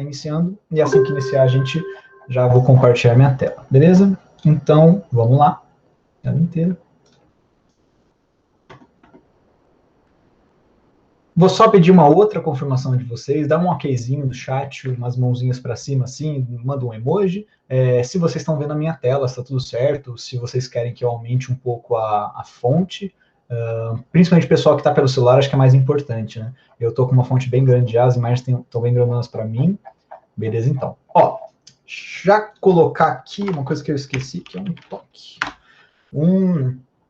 iniciando, e assim que iniciar a gente já vou compartilhar minha tela, beleza? Então, vamos lá, tela inteira. Vou só pedir uma outra confirmação de vocês, dá um okzinho no chat, umas mãozinhas para cima assim, manda um emoji. Se vocês estão vendo a minha tela, está tudo certo, se vocês querem que eu aumente um pouco a fonte, principalmente o pessoal que está pelo celular, acho que é mais importante, né? Eu estou com uma fonte bem grande já, as imagens estão bem grandes para mim. Beleza, então. Ó, já colocar aqui uma coisa que eu esqueci, que é um toque.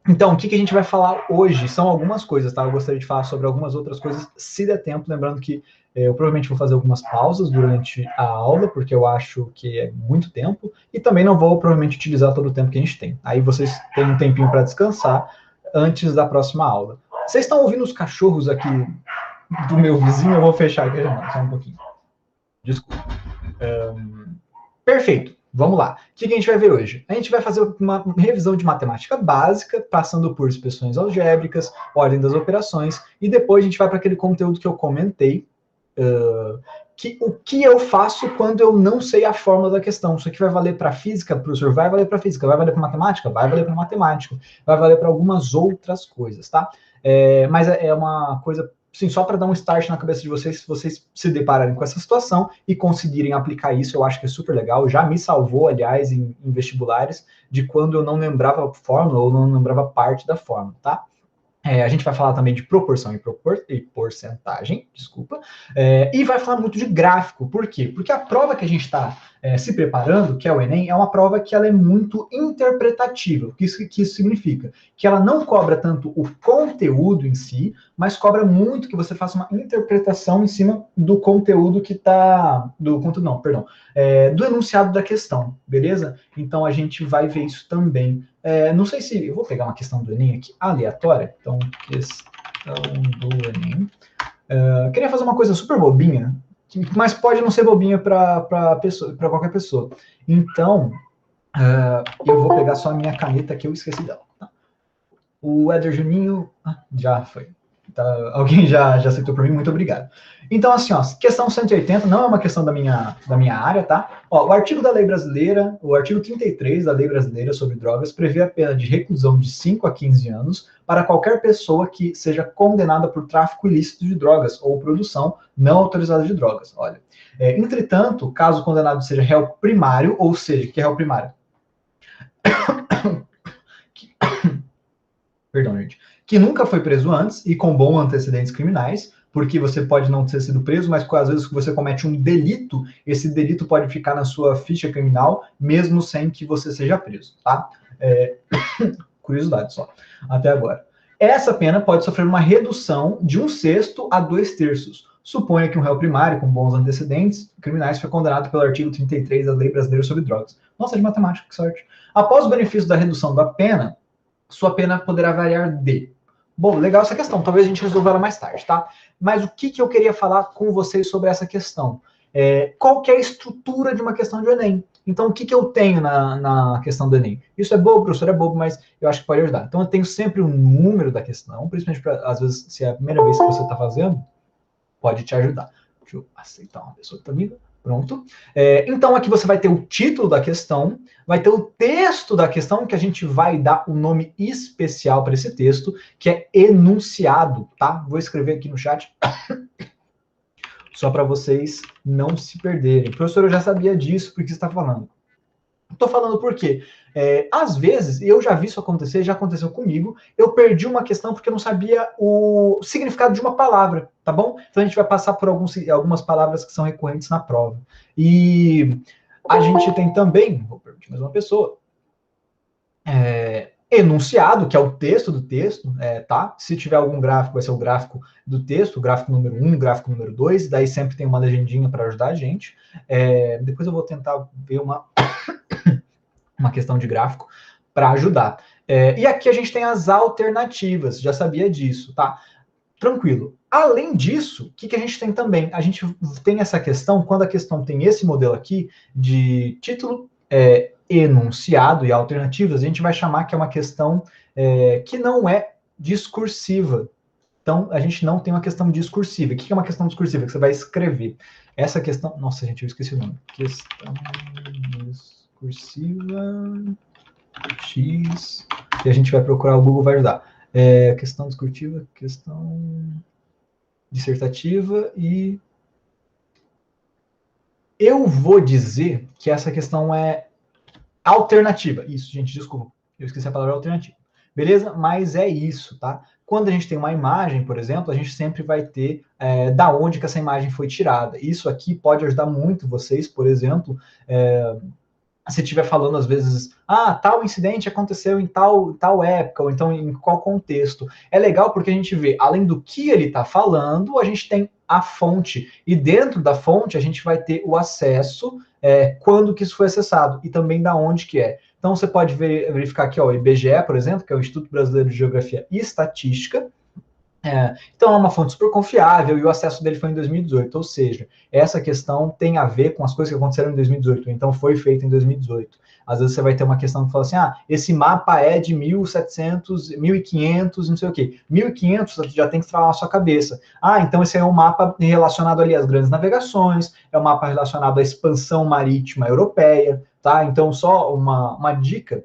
Então, o que a gente vai falar hoje? São algumas coisas, tá? Eu gostaria de falar sobre algumas outras coisas, se der tempo. Lembrando que eu provavelmente vou fazer algumas pausas durante a aula, porque eu acho que é muito tempo, e também não vou provavelmente utilizar todo o tempo que a gente tem. Aí vocês têm um tempinho para descansar antes da próxima aula. Vocês estão ouvindo os cachorros aqui do meu vizinho? Eu vou fechar aqui, só um pouquinho. Desculpa. Perfeito. Vamos lá. O que a gente vai ver hoje? A gente vai fazer uma revisão de matemática básica, passando por expressões algébricas, ordem das operações, e depois a gente vai para aquele conteúdo que eu comentei, o que eu faço quando eu não sei a fórmula da questão. Isso aqui vai valer para física, professor? Vai valer para física. Vai valer para matemática? Vai valer para matemática. Vai valer para algumas outras coisas, tá? Mas é uma coisa, sim, só para dar um start na cabeça de vocês, se vocês se depararem com essa situação e conseguirem aplicar isso, eu acho que é super legal. Já me salvou, aliás, em vestibulares, de quando eu não lembrava a fórmula ou não lembrava parte da fórmula, tá? A gente vai falar também de proporção e porcentagem, desculpa, e vai falar muito de gráfico. Por quê? Porque a prova que a gente está se preparando, que é o Enem, é uma prova que ela é muito interpretativa. O que isso significa? Que ela não cobra tanto o conteúdo em si, mas cobra muito que você faça uma interpretação em cima do conteúdo que está... do enunciado da questão, beleza? Então a gente vai ver isso também. Não sei se... Eu vou pegar uma questão do Enem aqui, aleatória. Então, questão do Enem. Queria fazer uma coisa super bobinha, mas pode não ser bobinha para qualquer pessoa. Então, eu vou pegar só a minha caneta que eu esqueci dela. Tá? O Éder Juninho... já foi. Tá, alguém já aceitou para mim, muito obrigado. Então, assim, ó, questão 180 não é uma questão da minha área, tá? Ó, o artigo da lei brasileira, o artigo 33 da lei brasileira sobre drogas, prevê a pena de reclusão de 5 a 15 anos para qualquer pessoa que seja condenada por tráfico ilícito de drogas ou produção não autorizada de drogas. Olha, entretanto, caso o condenado seja réu primário, ou seja, que é réu primário? Perdão, gente. Que nunca foi preso antes e com bons antecedentes criminais, porque você pode não ter sido preso, mas às vezes que você comete um delito, esse delito pode ficar na sua ficha criminal, mesmo sem que você seja preso, tá? Curiosidade só, até agora. Essa pena pode sofrer uma redução de 1/6 a 2/3. Suponha que um réu primário com bons antecedentes criminais foi condenado pelo artigo 33 da Lei Brasileira sobre Drogas. Nossa, de matemática, que sorte. Após o benefício da redução da pena, sua pena poderá variar de... Bom, legal essa questão, talvez a gente resolva ela mais tarde, tá? Mas o que eu queria falar com vocês sobre essa questão? Qual que é a estrutura de uma questão de Enem? Então, o que eu tenho na questão do Enem? Isso é bobo, professor, é bobo, mas eu acho que pode ajudar. Então, eu tenho sempre o número da questão, principalmente para, às vezes, se é a primeira vez que você está fazendo, pode te ajudar. Deixa eu aceitar uma pessoa que está vindo. Pronto. Então, aqui você vai ter o título da questão, vai ter o texto da questão, que a gente vai dar um nome especial para esse texto, que é enunciado, tá? Vou escrever aqui no chat, só para vocês não se perderem. Professor, eu já sabia disso, por que você está falando? Estou falando por quê? Às vezes, eu já vi isso acontecer, já aconteceu comigo, eu perdi uma questão porque eu não sabia o significado de uma palavra, tá bom? Então a gente vai passar por algumas palavras que são recorrentes na prova. E a gente tem também, vou perguntar mais uma pessoa, enunciado, que é o texto do texto, tá? Se tiver algum gráfico, vai ser o gráfico do texto, o gráfico número 1, o gráfico número 2, daí sempre tem uma legendinha para ajudar a gente. Depois eu vou tentar ver uma questão de gráfico para ajudar. E aqui a gente tem as alternativas, já sabia disso, tá? Tranquilo. Além disso, o que a gente tem também? A gente tem essa questão, quando a questão tem esse modelo aqui de título, enunciado e alternativas, a gente vai chamar que é uma questão que não é discursiva, Então, a gente não tem uma questão discursiva. O que é uma questão discursiva? Que você vai escrever. Essa questão... Nossa, gente, eu esqueci o nome. Questão discursiva X... E a gente vai procurar, o Google vai ajudar. Questão discursiva, questão dissertativa e... Eu vou dizer que essa questão é alternativa. Isso, gente, desculpa. Eu esqueci a palavra alternativa. Beleza? Mas é isso, tá? Quando a gente tem uma imagem, por exemplo, a gente sempre vai ter da onde que essa imagem foi tirada. Isso aqui pode ajudar muito vocês, por exemplo, se estiver falando às vezes, tal incidente aconteceu em tal época, ou então em qual contexto. É legal porque a gente vê, além do que ele está falando, a gente tem a fonte. E dentro da fonte a gente vai ter o acesso, quando que isso foi acessado, e também da onde que é. Então você pode verificar aqui, ó, o IBGE, por exemplo, que é o Instituto Brasileiro de Geografia e Estatística. Então é uma fonte super confiável e o acesso dele foi em 2018, ou seja, essa questão tem a ver com as coisas que aconteceram em 2018, então foi feito em 2018. Às vezes você vai ter uma questão que fala assim, esse mapa é de 1700, 1500, não sei o quê. 1500 já tem que falar na sua cabeça. Então esse é um mapa relacionado ali às grandes navegações, é um mapa relacionado à expansão marítima europeia, tá? Então só uma dica,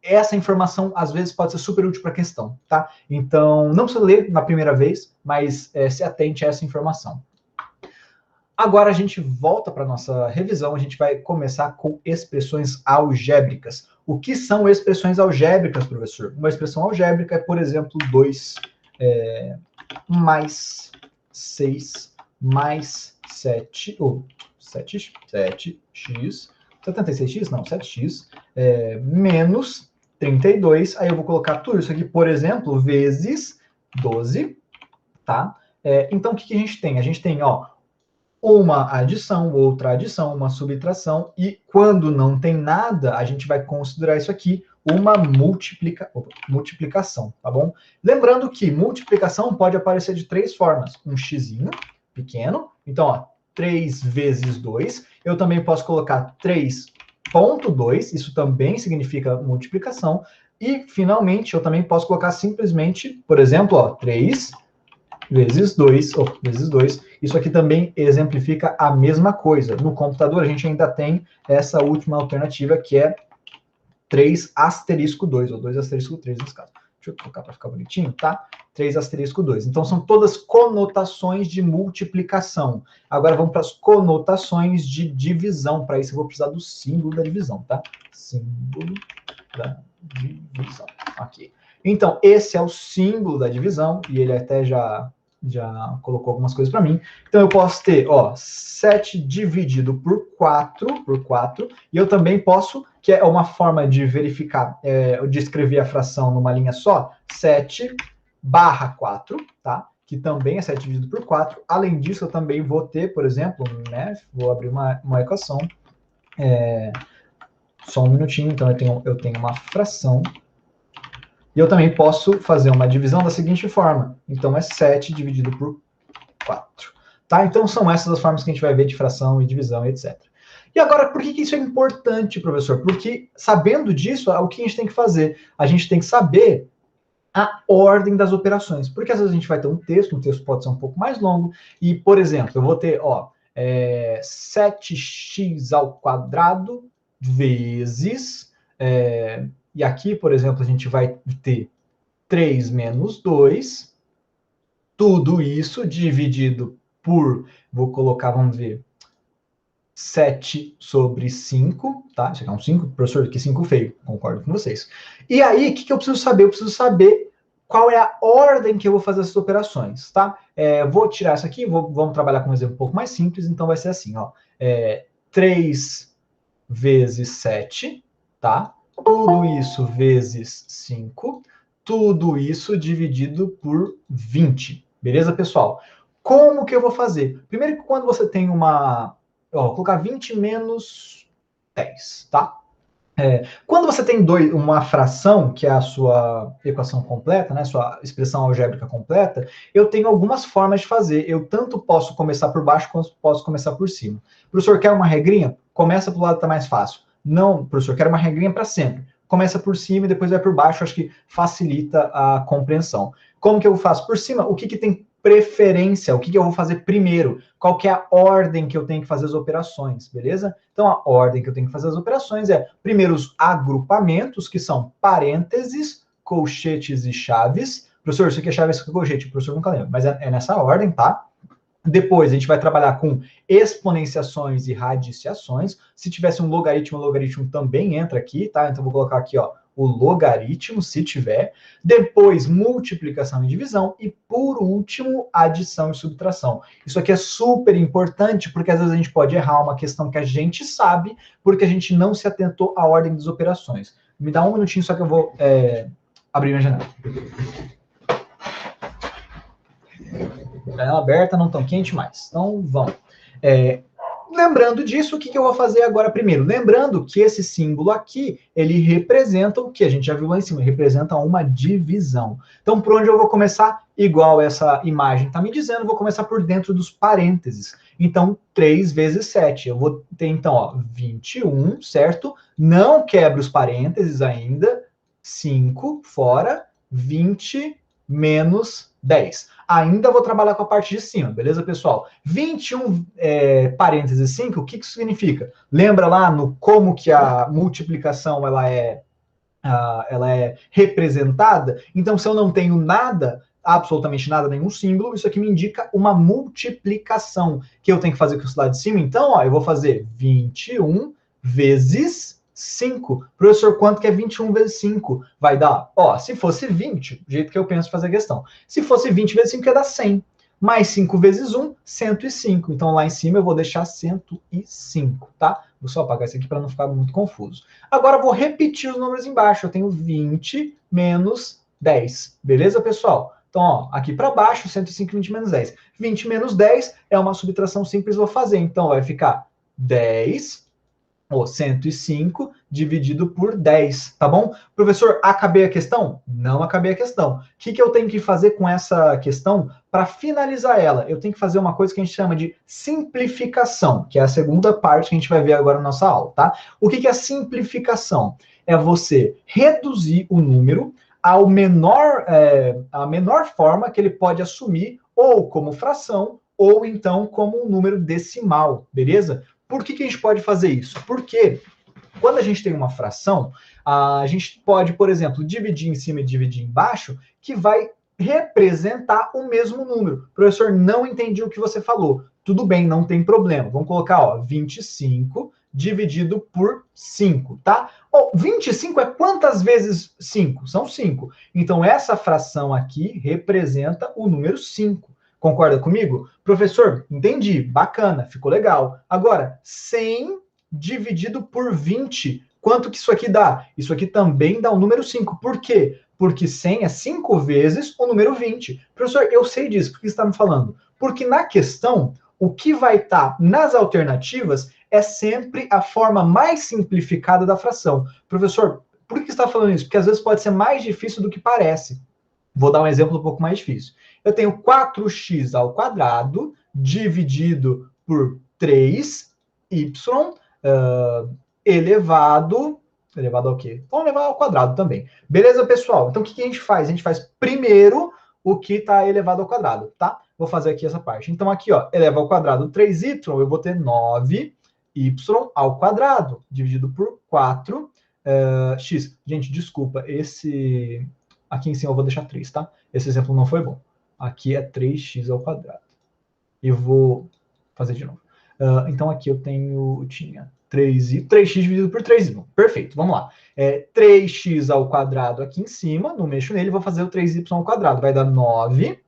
essa informação às vezes pode ser super útil para a questão, tá? Então, não precisa ler na primeira vez, mas se atente a essa informação. Agora a gente volta para a nossa revisão, a gente vai começar com expressões algébricas. O que são expressões algébricas, professor? Uma expressão algébrica é, por exemplo, 2 mais 6 mais 7, ou 7x, 76x, não, 7x, menos 32, aí eu vou colocar tudo isso aqui, por exemplo, vezes 12, tá? Então, o que a gente tem? A gente tem, uma adição, outra adição, uma subtração, e quando não tem nada, a gente vai considerar isso aqui uma multiplicação, tá bom? Lembrando que multiplicação pode aparecer de 3 formas. Um xzinho pequeno, então, 3 vezes 2. Eu também posso colocar 3,2, isso também significa multiplicação. E, finalmente, eu também posso colocar simplesmente, por exemplo, 3 vezes 2, vezes 2. Isso aqui também exemplifica a mesma coisa. No computador, a gente ainda tem essa última alternativa, que é 3 asterisco 2, ou 2 asterisco 3 nesse caso. Deixa eu colocar para ficar bonitinho, tá? 3 asterisco 2. Então, são todas conotações de multiplicação. Agora, vamos para as conotações de divisão. Para isso, eu vou precisar do símbolo da divisão, tá? Símbolo da divisão. Aqui. Então, esse é o símbolo da divisão, e ele até já colocou algumas coisas para mim. Então, eu posso ter, 7 dividido por 4, e eu também posso, que é uma forma de verificar, de escrever a fração numa linha só, 7/4, tá? Que também é 7 dividido por 4. Além disso, eu também vou ter, por exemplo, né? Vou abrir uma equação. Só um minutinho, então eu tenho uma fração. E eu também posso fazer uma divisão da seguinte forma. Então, é 7 dividido por 4. Tá? Então, são essas as formas que a gente vai ver de fração e divisão, etc. E agora, por que isso é importante, professor? Porque, sabendo disso, o que a gente tem que fazer? A gente tem que saber a ordem das operações. Porque, às vezes, a gente vai ter um texto pode ser um pouco mais longo, e, por exemplo, eu vou ter, 7x² vezes... e aqui, por exemplo, a gente vai ter 3 menos 2, tudo isso dividido por, vou colocar, vamos ver, 7 sobre 5, tá? Isso aqui é um 5, professor, que 5 feio, concordo com vocês. E aí, o que eu preciso saber? Eu preciso saber qual é a ordem que eu vou fazer essas operações, tá? Vou tirar isso aqui, vamos trabalhar com um exemplo um pouco mais simples, então vai ser assim, 3 vezes 7, tá? Tudo isso vezes 5, tudo isso dividido por 20. Beleza, pessoal? Como que eu vou fazer? Primeiro que quando você tem vou colocar 20 menos 10, tá? Quando você tem uma fração, que é a sua equação completa, né, sua expressão algébrica completa, eu tenho algumas formas de fazer. Eu tanto posso começar por baixo, quanto posso começar por cima. Professor, quer uma regrinha? Começa pelo lado que está mais fácil. Não, professor, quero uma regrinha para sempre. Começa por cima e depois vai por baixo, acho que facilita a compreensão. Como que eu faço por cima? O que tem preferência? O que eu vou fazer primeiro? Qual que é a ordem que eu tenho que fazer as operações, beleza? Então, a ordem que eu tenho que fazer as operações é, primeiro, os agrupamentos, que são parênteses, colchetes e chaves. Professor, isso aqui é chave, isso aqui é colchete. O professor nunca lembra, mas é nessa ordem, tá? Depois, a gente vai trabalhar com exponenciações e radiciações. Se tivesse um logaritmo, o logaritmo também entra aqui, tá? Então, vou colocar aqui, ó, o logaritmo, se tiver. Depois, multiplicação e divisão. E, por último, adição e subtração. Isso aqui é super importante, porque às vezes a gente pode errar uma questão que a gente sabe, porque a gente não se atentou à ordem das operações. Me dá um minutinho só que eu vou abrir minha janela. Janela aberta, não tão quente mais. Então, vamos. Lembrando disso, o que eu vou fazer agora primeiro? Lembrando que esse símbolo aqui, ele representa o que a gente já viu lá em cima, representa uma divisão. Então, por onde eu vou começar? Igual essa imagem está me dizendo, vou começar por dentro dos parênteses. Então, 3 vezes 7. Eu vou ter, então, ó, 21, certo? Não quebro os parênteses ainda. 5 fora, 20 menos 10. Ainda vou trabalhar com a parte de cima, beleza, pessoal? 21 parênteses 5, o que isso significa? Lembra lá no como que a multiplicação ela é representada? Então, se eu não tenho nada, absolutamente nada, nenhum símbolo, isso aqui me indica uma multiplicação que eu tenho que fazer com o lado de cima. Então, ó, eu vou fazer 21 vezes 5. Professor, quanto que é 21 vezes 5? Vai dar, ó, se fosse 20, do jeito que eu penso em fazer a questão. Se fosse 20 vezes 5, ia dar 100. Mais 5 vezes 1, 105. Então, lá em cima eu vou deixar 105, tá? Vou só apagar isso aqui para não ficar muito confuso. Agora, eu vou repetir os números embaixo. Eu tenho 20 menos 10. Beleza, pessoal? Então, ó, aqui para baixo, 105, 20 menos 10. 20 menos 10 é uma subtração simples, vou fazer. Então, vai ficar 10... ou 105 dividido por 10, tá bom? Professor, acabei a questão? Não acabei a questão. O que eu tenho que fazer com essa questão para finalizar ela? Eu tenho que fazer uma coisa que a gente chama de simplificação, que é a segunda parte que a gente vai ver agora na nossa aula, tá? O que é simplificação? É você reduzir o número ao a menor forma que ele pode assumir, ou como fração, ou então como um número decimal, beleza? Por que a gente pode fazer isso? Porque quando a gente tem uma fração, a gente pode, por exemplo, dividir em cima e dividir embaixo, que vai representar o mesmo número. Professor, não entendi o que você falou. Tudo bem, não tem problema. Vamos colocar, ó, 25 dividido por 5, tá? 25 é quantas vezes 5? São 5. Então, essa fração aqui representa o número 5. Concorda comigo? Professor, entendi, bacana, ficou legal. Agora, 100 dividido por 20, quanto que isso aqui dá? Isso aqui também dá o número 5. Por quê? Porque 100 é 5 vezes o número 20. Professor, eu sei disso, por que você está me falando? Porque na questão, o que vai estar nas alternativas é sempre a forma mais simplificada da fração. Professor, por que você está falando isso? Porque às vezes pode ser mais difícil do que parece. Vou dar um exemplo um pouco mais difícil. Eu tenho 4x ao quadrado dividido por 3y elevado ao quê? Vamos levar ao quadrado também. Beleza, pessoal? Então, o que a gente faz? A gente faz primeiro o que está elevado ao quadrado, tá? Vou fazer aqui essa parte. Então, aqui, ó, eleva ao quadrado 3y, eu vou ter 9y ao quadrado, dividido por 4x. Gente, desculpa, esse... Aqui em cima eu vou deixar 3, tá? Esse exemplo não foi bom. Aqui é 3x ao quadrado. Eu vou fazer de novo. Então aqui eu tinha 3x dividido por 3y. Perfeito, vamos lá. 3x ao quadrado aqui em cima, não mexo nele, vou fazer o 3y ao quadrado. Vai dar 9y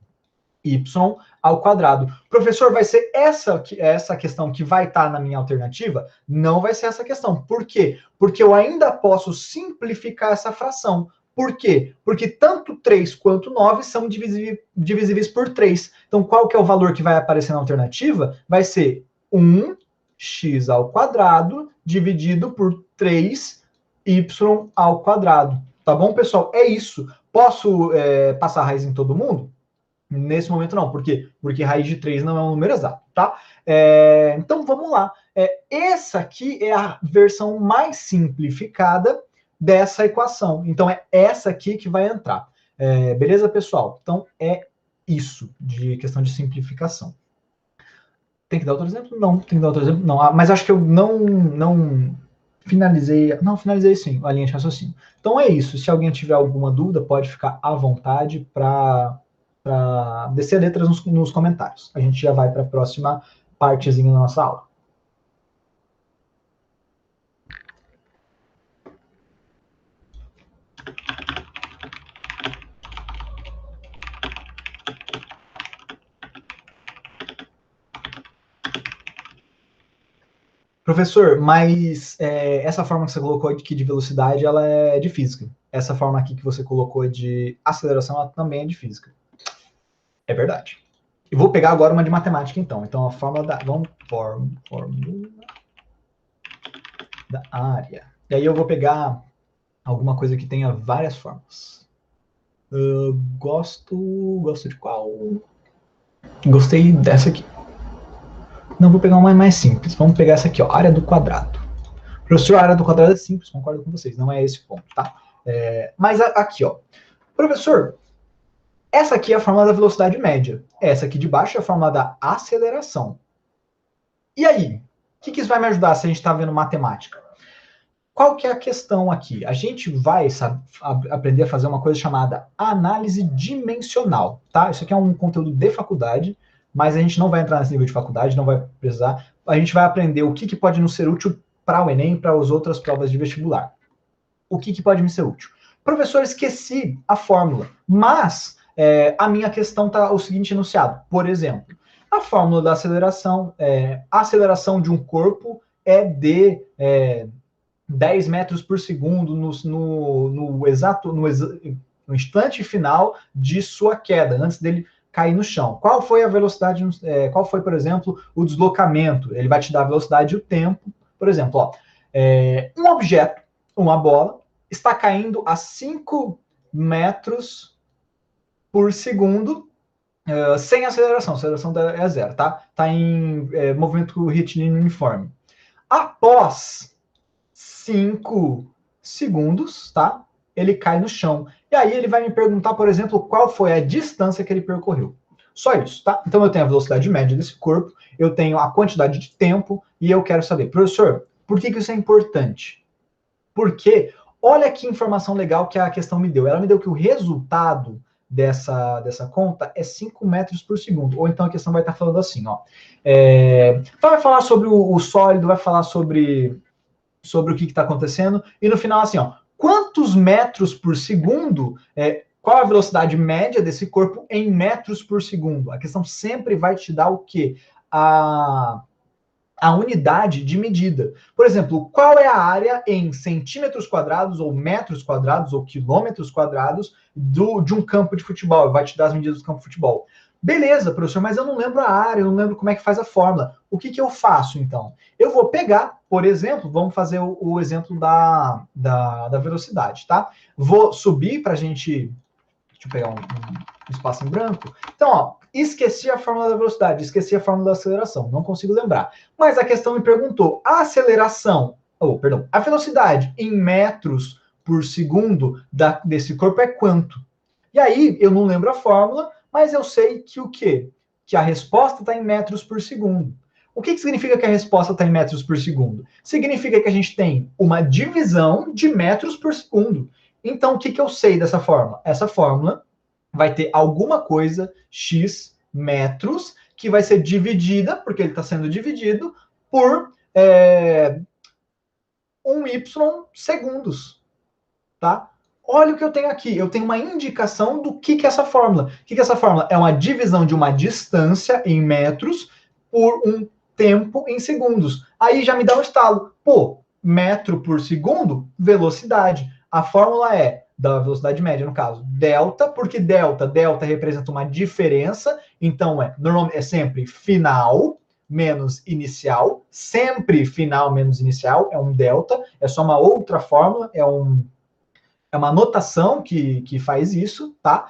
ao quadrado. Professor, vai ser essa questão que vai estar na minha alternativa? Não vai ser essa questão. Por quê? Porque eu ainda posso simplificar essa fração. Por quê? Porque tanto 3 quanto 9 são divisíveis por 3. Então, qual que é o valor que vai aparecer na alternativa? Vai ser 1x ao quadrado dividido por 3y ao quadrado. Tá bom, pessoal? É isso. Posso passar raiz em todo mundo? Nesse momento não. Por quê? Porque raiz de 3 não é um número exato, tá? Então, vamos lá. Essa aqui é a versão mais simplificada dessa equação. Então, é essa aqui que vai entrar. Beleza, pessoal? Então, é isso de questão de simplificação. Tem que dar outro exemplo? Não, tem que dar outro exemplo? Não. Mas acho que eu não finalizei. Não, finalizei sim, a linha de raciocínio. Então é isso. Se alguém tiver alguma dúvida, pode ficar à vontade para descer letras nos comentários. A gente já vai para a próxima partezinha da nossa aula. Professor, mas essa forma que você colocou aqui de velocidade, ela é de física. Essa forma aqui que você colocou de aceleração, ela também é de física. É verdade. E vou pegar agora uma de matemática, então. Então, a fórmula da... Fórmula da área. E aí eu vou pegar alguma coisa que tenha várias formas. Gosto de qual? Gostei dessa aqui. Não, vou pegar uma mais simples. Vamos pegar essa aqui, ó. Área do quadrado. Professor, a área do quadrado é simples, concordo com vocês. Não é esse o ponto, tá? Mas aqui, ó. Professor, essa aqui é a fórmula da velocidade média. Essa aqui de baixo é a fórmula da aceleração. E aí? O que isso vai me ajudar se a gente está vendo matemática? Qual que é a questão aqui? A gente vai aprender a fazer uma coisa chamada análise dimensional, tá? Isso aqui é um conteúdo de faculdade, mas a gente não vai entrar nesse nível de faculdade, não vai precisar. A gente vai aprender o que pode nos ser útil para o Enem, para as outras provas de vestibular. O que pode me ser útil? Professor, esqueci a fórmula, mas a minha questão está o seguinte enunciado. Por exemplo, a fórmula da aceleração, a aceleração de um corpo é de 10 metros por segundo no instante final de sua queda, antes dele cair no chão. Qual foi a velocidade, qual foi, por exemplo, o deslocamento? Ele vai te dar a velocidade e o tempo. Por exemplo, ó, um objeto, uma bola, está caindo a 5 metros por segundo, sem aceleração. A aceleração é zero, tá? Está em movimento retilíneo uniforme. Após 5 segundos, tá? Ele cai no chão. E aí ele vai me perguntar, por exemplo, qual foi a distância que ele percorreu. Só isso, tá? Então eu tenho a velocidade média desse corpo, eu tenho a quantidade de tempo e eu quero saber, professor, por que isso é importante? Porque olha que informação legal que a questão me deu. Ela me deu que o resultado dessa conta é 5 metros por segundo. Ou então a questão vai estar falando assim, ó. Vai falar sobre o sólido, vai falar sobre o que está acontecendo, e no final, assim, ó, quantos metros por segundo, qual a velocidade média desse corpo em metros por segundo? A questão sempre vai te dar o quê? A unidade de medida. Por exemplo, qual é a área em centímetros quadrados, ou metros quadrados, ou quilômetros quadrados de um campo de futebol? Vai te dar as medidas do campo de futebol. Beleza, professor, mas eu não lembro a área, eu não lembro como é que faz a fórmula. O que eu faço, então? Eu vou pegar, por exemplo, vamos fazer o exemplo da velocidade, tá? Vou subir para a gente... Deixa eu pegar um espaço em branco. Então, ó, esqueci a fórmula da velocidade, esqueci a fórmula da aceleração, não consigo lembrar. Mas a questão me perguntou, a aceleração, a velocidade em metros por segundo desse corpo é quanto? E aí, eu não lembro a fórmula, mas eu sei que o quê? Que a resposta está em metros por segundo. O que significa que a resposta está em metros por segundo? Significa que a gente tem uma divisão de metros por segundo. Então, o que eu sei dessa fórmula? Essa fórmula vai ter alguma coisa, x metros, que vai ser dividida, porque ele está sendo dividido, por 1y segundos. Tá? Olha o que eu tenho aqui. Eu tenho uma indicação do que é essa fórmula. O que é essa fórmula? É uma divisão de uma distância em metros por um tempo em segundos. Aí já me dá um estalo. Pô, metro por segundo, velocidade. A fórmula é da velocidade média, no caso, delta, porque delta representa uma diferença, então normalmente é sempre final menos inicial, sempre final menos inicial, é um delta, é só uma outra fórmula, é uma notação que faz isso, tá?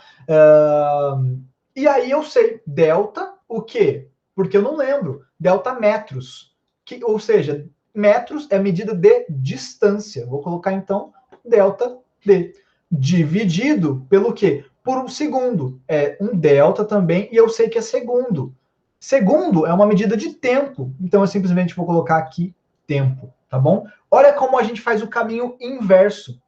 E aí eu sei, delta, o quê? Porque eu não lembro. Delta metros. Ou seja, metros é medida de distância. Vou colocar, então, delta D. Dividido pelo quê? por um segundo. É um delta também, e eu sei que é segundo. Segundo é uma medida de tempo, então eu simplesmente vou colocar aqui tempo, tá bom? Olha como a gente faz o caminho inverso.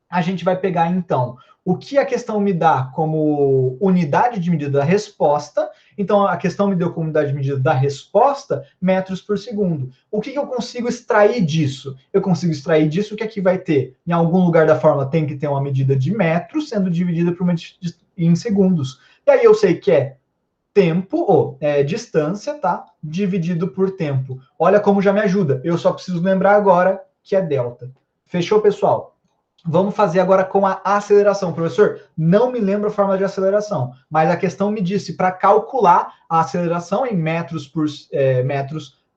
A gente vai pegar, então, o que a questão me dá como unidade de medida da resposta. Então, a questão me deu como unidade de medida da resposta, metros por segundo. O que eu consigo extrair disso? Eu consigo extrair disso que aqui vai ter, em algum lugar da fórmula, tem que ter uma medida de metros sendo dividida por em segundos. E aí eu sei que é tempo, ou distância, tá? Dividido por tempo. Olha como já me ajuda. Eu só preciso lembrar agora que é delta. Fechou, pessoal? Vamos fazer agora com a aceleração. Professor, não me lembro a forma de aceleração, mas a questão me disse para calcular a aceleração em metros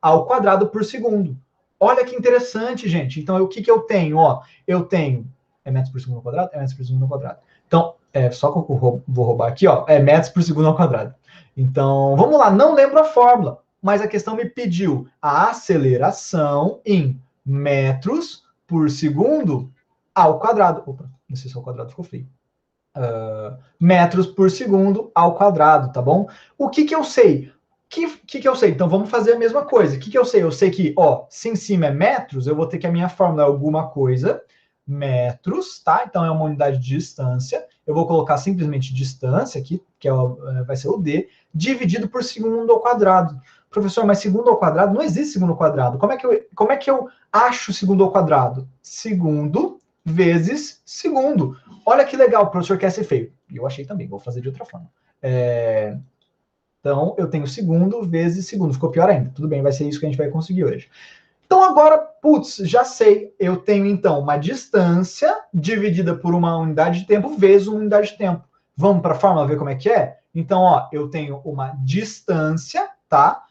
ao quadrado por segundo. Olha que interessante, gente. Então, o que eu tenho? Ó, eu tenho... É metros por segundo ao quadrado? É metros por segundo ao quadrado. Então, só que eu vou roubar aqui, ó. É metros por segundo ao quadrado. Então, vamos lá. Não lembro a fórmula, mas a questão me pediu a aceleração em metros por segundo ao quadrado. Opa, não sei se ao quadrado ficou feio. Metros por segundo ao quadrado, tá bom? O que eu sei? Que eu sei? Então, vamos fazer a mesma coisa. O que eu sei? Eu sei que, ó, se em cima é metros, eu vou ter que a minha fórmula é alguma coisa, metros, tá? Então, é uma unidade de distância. Eu vou colocar simplesmente distância aqui, que vai ser o D, dividido por segundo ao quadrado. Professor, mas segundo ao quadrado? Não existe segundo ao quadrado. Como é que eu acho segundo ao quadrado? Segundo vezes segundo. Olha que legal, o professor quer ser feio. E eu achei também, vou fazer de outra forma. Então, eu tenho segundo vezes segundo. Ficou pior ainda. Tudo bem, vai ser isso que a gente vai conseguir hoje. Então, agora, putz, já sei. Eu tenho, então, uma distância dividida por uma unidade de tempo vezes uma unidade de tempo. Vamos para a fórmula ver como é que é? Então, ó, eu tenho uma distância, tá?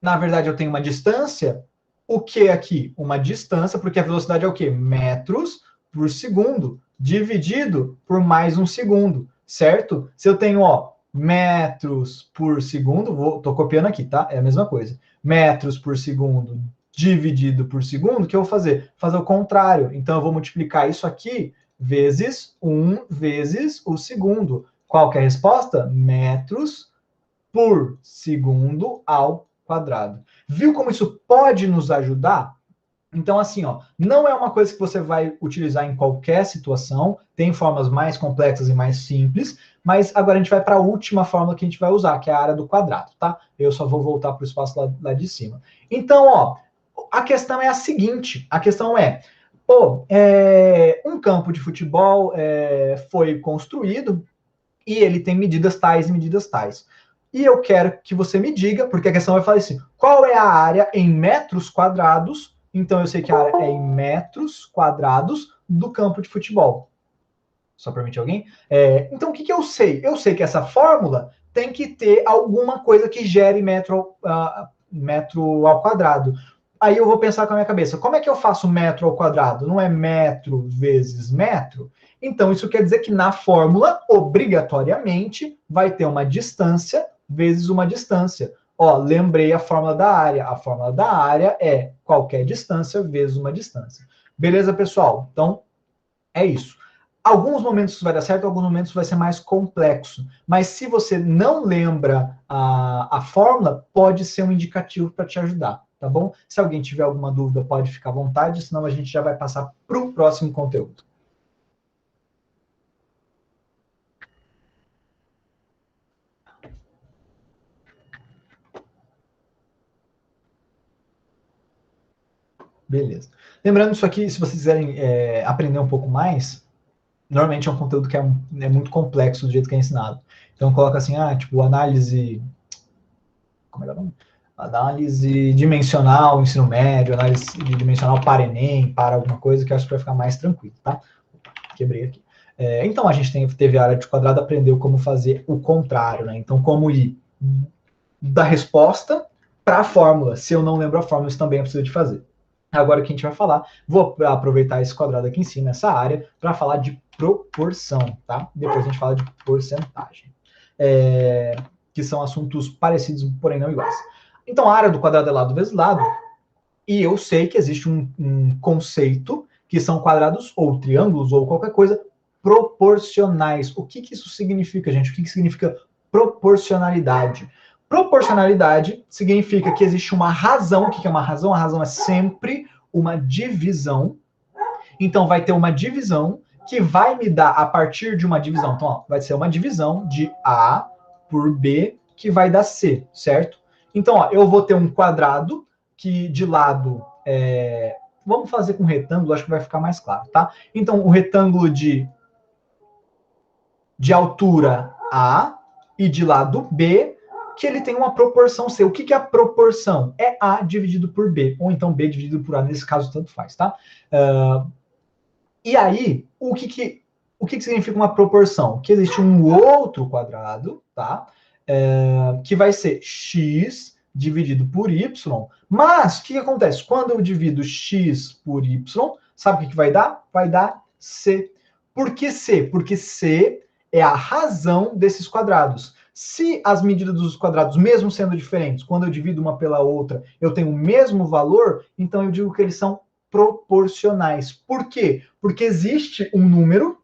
Na verdade, eu tenho uma distância. O que aqui? Uma distância, porque a velocidade é o quê? Metros por segundo, dividido por mais um segundo, certo? Se eu tenho, ó, metros por segundo, tô copiando aqui, tá? É a mesma coisa. Metros por segundo dividido por segundo, o que eu vou fazer? Fazer o contrário. Então, eu vou multiplicar isso aqui vezes 1 vezes o segundo. Qual que é a resposta? Metros por segundo ao quadrado. Viu como isso pode nos ajudar? Então, assim, ó, não é uma coisa que você vai utilizar em qualquer situação, tem formas mais complexas e mais simples, mas agora a gente vai para a última fórmula que a gente vai usar, que é a área do quadrado, tá? Eu só vou voltar para o espaço lá de cima. Então, ó, a questão é a seguinte, a questão é, um campo de futebol foi construído e ele tem medidas tais e medidas tais. E eu quero que você me diga, porque a questão vai falar assim, qual é a área em metros quadrados? Então, eu sei que a área é em metros quadrados do campo de futebol. Só permite alguém? Então, o que eu sei? Eu sei que essa fórmula tem que ter alguma coisa que gere metro ao quadrado. Aí eu vou pensar com a minha cabeça, como é que eu faço metro ao quadrado? Não é metro vezes metro? Então, isso quer dizer que na fórmula, obrigatoriamente, vai ter uma distância vezes uma distância. Ó, lembrei a fórmula da área. A fórmula da área é qualquer distância vezes uma distância. Beleza, pessoal? Então, é isso. Alguns momentos isso vai dar certo, alguns momentos vai ser mais complexo. Mas se você não lembra a fórmula, pode ser um indicativo para te ajudar, tá bom? Se alguém tiver alguma dúvida, pode ficar à vontade, senão a gente já vai passar para o próximo conteúdo. Beleza. Lembrando isso aqui, se vocês quiserem aprender um pouco mais, normalmente é um conteúdo que é muito complexo do jeito que é ensinado. Então coloca assim, tipo, análise... Como é o nome? Análise dimensional, ensino médio, análise dimensional para Enem, para alguma coisa, que eu acho que vai ficar mais tranquilo, tá? Quebrei aqui. Então, a gente teve a área de quadrado, aprendeu como fazer o contrário, né? Então, como ir da resposta para a fórmula. Se eu não lembro a fórmula, isso também é preciso de fazer. Agora o que a gente vai falar, vou aproveitar esse quadrado aqui em cima, essa área, para falar de proporção, tá? Depois a gente fala de porcentagem. Que são assuntos parecidos, porém não iguais. Então, a área do quadrado é lado vezes lado, e eu sei que existe um conceito que são quadrados ou triângulos ou qualquer coisa proporcionais. O que isso significa, gente? O que significa proporcionalidade? Proporcionalidade significa que existe uma razão. O que é uma razão? A razão é sempre uma divisão. Então, vai ter uma divisão que vai me dar, a partir de uma divisão, então, ó, vai ser uma divisão de A por B, que vai dar C, certo? Então, ó, eu vou ter um quadrado que de lado, vamos fazer com retângulo, acho que vai ficar mais claro, tá? Então, o retângulo de altura A e de lado B, que ele tem uma proporção C. O que é a proporção? É A dividido por B, ou então B dividido por A, nesse caso tanto faz, tá? E aí, o que significa uma proporção? Que existe um outro quadrado, tá? Que vai ser x dividido por y, mas o que acontece? Quando eu divido x por y, sabe o que vai dar? Vai dar c. Por que c? Porque c é a razão desses quadrados. Se as medidas dos quadrados, mesmo sendo diferentes, quando eu divido uma pela outra, eu tenho o mesmo valor, então eu digo que eles são proporcionais. Por quê? Porque existe um número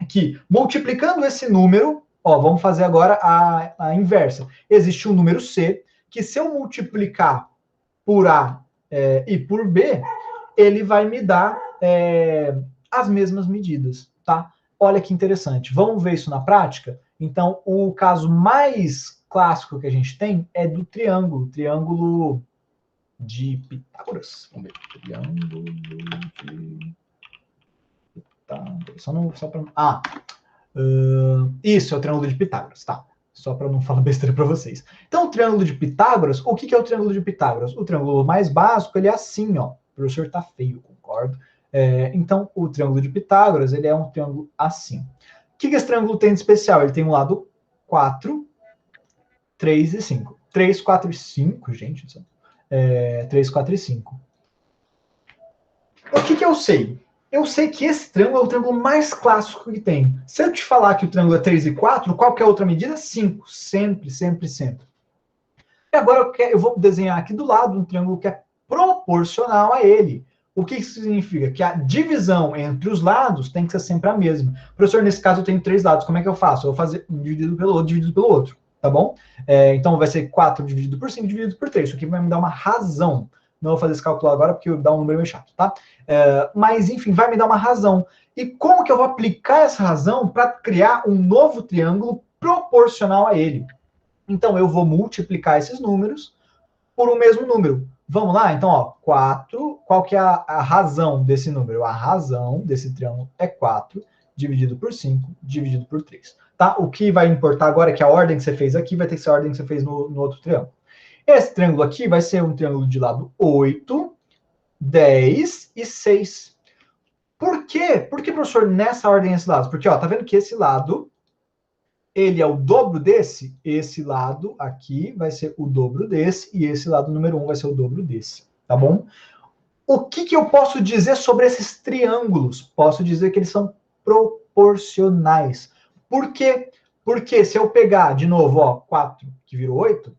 que, multiplicando esse número, ó, vamos fazer agora a inversa. Existe um número C, que se eu multiplicar por A e por B, ele vai me dar as mesmas medidas, tá? Olha que interessante. Vamos ver isso na prática? Então, o caso mais clássico que a gente tem é do triângulo. Triângulo de Pitágoras. Vamos ver. Triângulo de Pitágoras. Isso é o triângulo de Pitágoras, tá? Só para não falar besteira para vocês. Então, o triângulo de Pitágoras, o que é o triângulo de Pitágoras? O triângulo mais básico, ele é assim, ó. O professor tá feio, concordo. Então, o triângulo de Pitágoras, ele é um triângulo assim. O que esse triângulo tem de especial? Ele tem um lado 4, 3 e 5. 3, 4 e 5, gente. 3, 4 e 5. O que eu sei? Eu sei que esse triângulo é o triângulo mais clássico que tem. Se eu te falar que o triângulo é 3 e 4, qual que é a outra medida? 5. Sempre, sempre, sempre. E agora eu vou desenhar aqui do lado um triângulo que é proporcional a ele. O que isso significa? Que a divisão entre os lados tem que ser sempre a mesma. Professor, nesse caso eu tenho 3 lados. Como é que eu faço? Eu vou fazer um dividido pelo outro, dividido pelo outro. Tá bom? Então vai ser 4 dividido por 5 dividido por 3. Isso aqui vai me dar uma razão. Não vou fazer esse cálculo agora porque dá um número meio chato, tá? Mas, enfim, vai me dar uma razão. E como que eu vou aplicar essa razão para criar um novo triângulo proporcional a ele? Então, eu vou multiplicar esses números por um mesmo número. Vamos lá? Então, ó, 4, qual que é a razão desse número? A razão desse triângulo é 4 dividido por 5 dividido por 3. Tá? O que vai importar agora é que a ordem que você fez aqui vai ter que ser a ordem que você fez no outro triângulo. Esse triângulo aqui vai ser um triângulo de lado 8, 10 e 6. Por quê? Por que, professor, nessa ordem esses lados? Porque, ó, tá vendo que esse lado, ele é o dobro desse? Esse lado aqui vai ser o dobro desse, e esse lado número 1 vai ser o dobro desse, tá bom? O que eu posso dizer sobre esses triângulos? Posso dizer que eles são proporcionais. Por quê? Porque se eu pegar, de novo, ó, 4, que virou 8,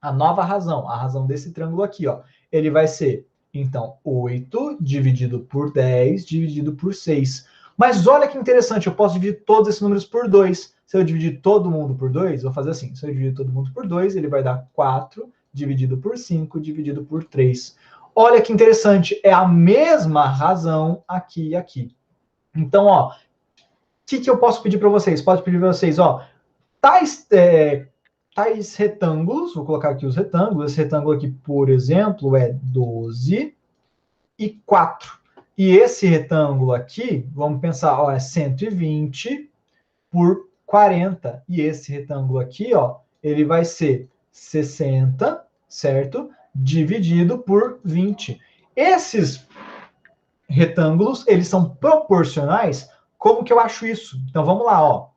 a nova razão, a razão desse triângulo aqui, ó, ele vai ser, então, 8 dividido por 10 dividido por 6. Mas olha que interessante, eu posso dividir todos esses números por 2. Se eu dividir todo mundo por 2, vou fazer assim. Se eu dividir todo mundo por 2, ele vai dar 4 dividido por 5 dividido por 3. Olha que interessante, é a mesma razão aqui e aqui. Então, ó, o que eu posso pedir para vocês? Posso pedir para vocês, ó, tais retângulos, vou colocar aqui os retângulos, esse retângulo aqui, por exemplo, é 12 e 4. E esse retângulo aqui, vamos pensar, ó, é 120 por 40. E esse retângulo aqui, ó, ele vai ser 60, certo? Dividido por 20. Esses retângulos, eles são proporcionais. Como que eu acho isso? Então, vamos lá, ó.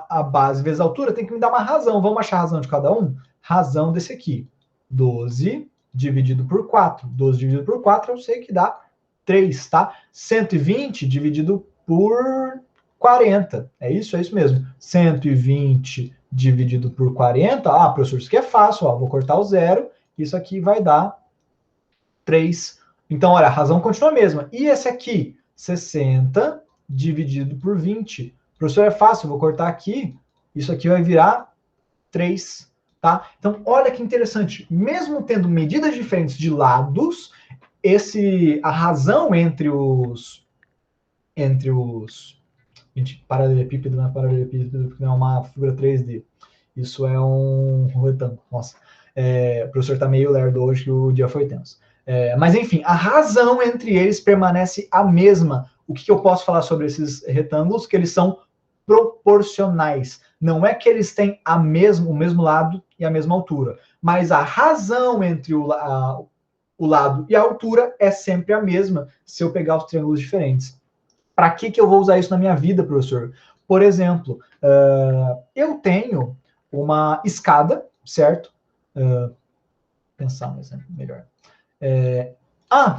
A base vezes a altura tem que me dar uma razão. Vamos achar a razão de cada um? Razão desse aqui. 12 dividido por 4. 12 dividido por 4 eu sei que dá 3, tá? 120 dividido por 40. É isso mesmo. 120 dividido por 40. Ah, professor, isso aqui é fácil. Ó, vou cortar o zero. Isso aqui vai dar 3. Então, olha, a razão continua a mesma. E esse aqui? 60 dividido por 20. Professor, é fácil, vou cortar aqui, isso aqui vai virar 3, tá? Então, olha que interessante, mesmo tendo medidas diferentes de lados, a razão gente, paralelepípedo não é paralelepípedo, porque não é uma figura 3D. Isso é um retângulo. Nossa, o professor está meio lerdo hoje, que o dia foi tenso. Mas, enfim, a razão entre eles permanece a mesma. O que eu posso falar sobre esses retângulos? Que eles são proporcionais. Não é que eles têm o mesmo lado e a mesma altura, mas a razão entre o lado e a altura é sempre a mesma se eu pegar os triângulos diferentes. Para que eu vou usar isso na minha vida, professor? Por exemplo, eu tenho uma escada, certo? Pensar um exemplo melhor.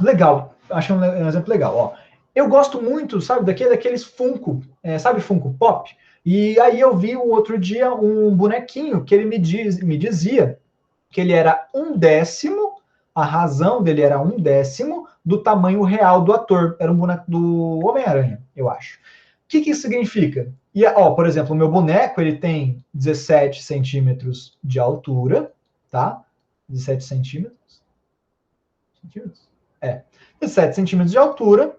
Legal. Acho um exemplo legal. Ó. Eu gosto muito, sabe, daqueles Funko, sabe Funko Pop? E aí eu vi um outro dia um bonequinho que ele me dizia que ele era 1/10, a razão dele era 1/10 do tamanho real do ator. Era um boneco do Homem-Aranha, eu acho. O que isso significa? E, ó, por exemplo, o meu boneco ele tem 17 centímetros de altura, tá? 17 centímetros. Centímetros? 17 centímetros de altura.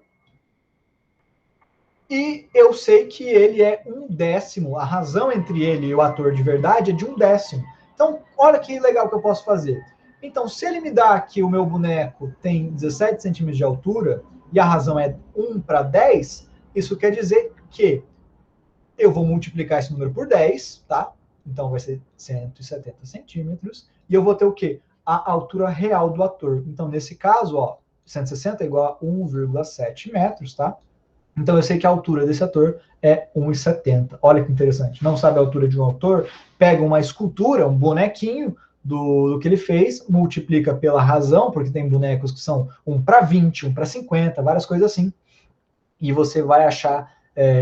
E eu sei que ele é 1/10. A razão entre ele e o ator de verdade é de 1/10. Então, olha que legal que eu posso fazer. Então, se ele me dá que o meu boneco tem 17 centímetros de altura e a razão é 1/10, isso quer dizer que eu vou multiplicar esse número por 10, tá? Então vai ser 170 centímetros. E eu vou ter o quê? A altura real do ator. Então, nesse caso, ó, 160 é igual a 1,7 metros, tá? Então eu sei que a altura desse ator é 1,70. Olha que interessante. Não sabe a altura de um autor? Pega uma escultura, um bonequinho do que ele fez, multiplica pela razão, porque tem bonecos que são 1/20, 1/50, várias coisas assim. E você vai achar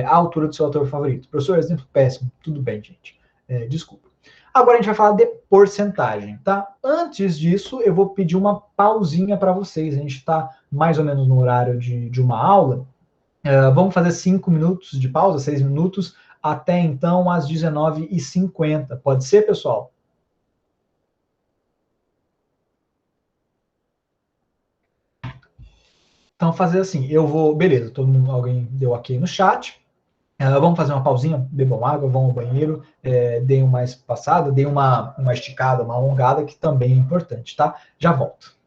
a altura do seu autor favorito. Professor, exemplo péssimo. Tudo bem, gente. Desculpa. Agora a gente vai falar de porcentagem, tá? Antes disso, eu vou pedir uma pausinha para vocês. A gente está mais ou menos no horário de uma aula. Vamos fazer 5 minutos de pausa, 6 minutos, até então às 19h50. Pode ser, pessoal? Então, fazer assim, eu vou. Beleza, todo mundo, alguém deu ok no chat. Vamos fazer uma pausinha, bebam água, vão ao banheiro, deem uma espaçada, deem uma esticada, uma alongada, que também é importante, tá? Já volto.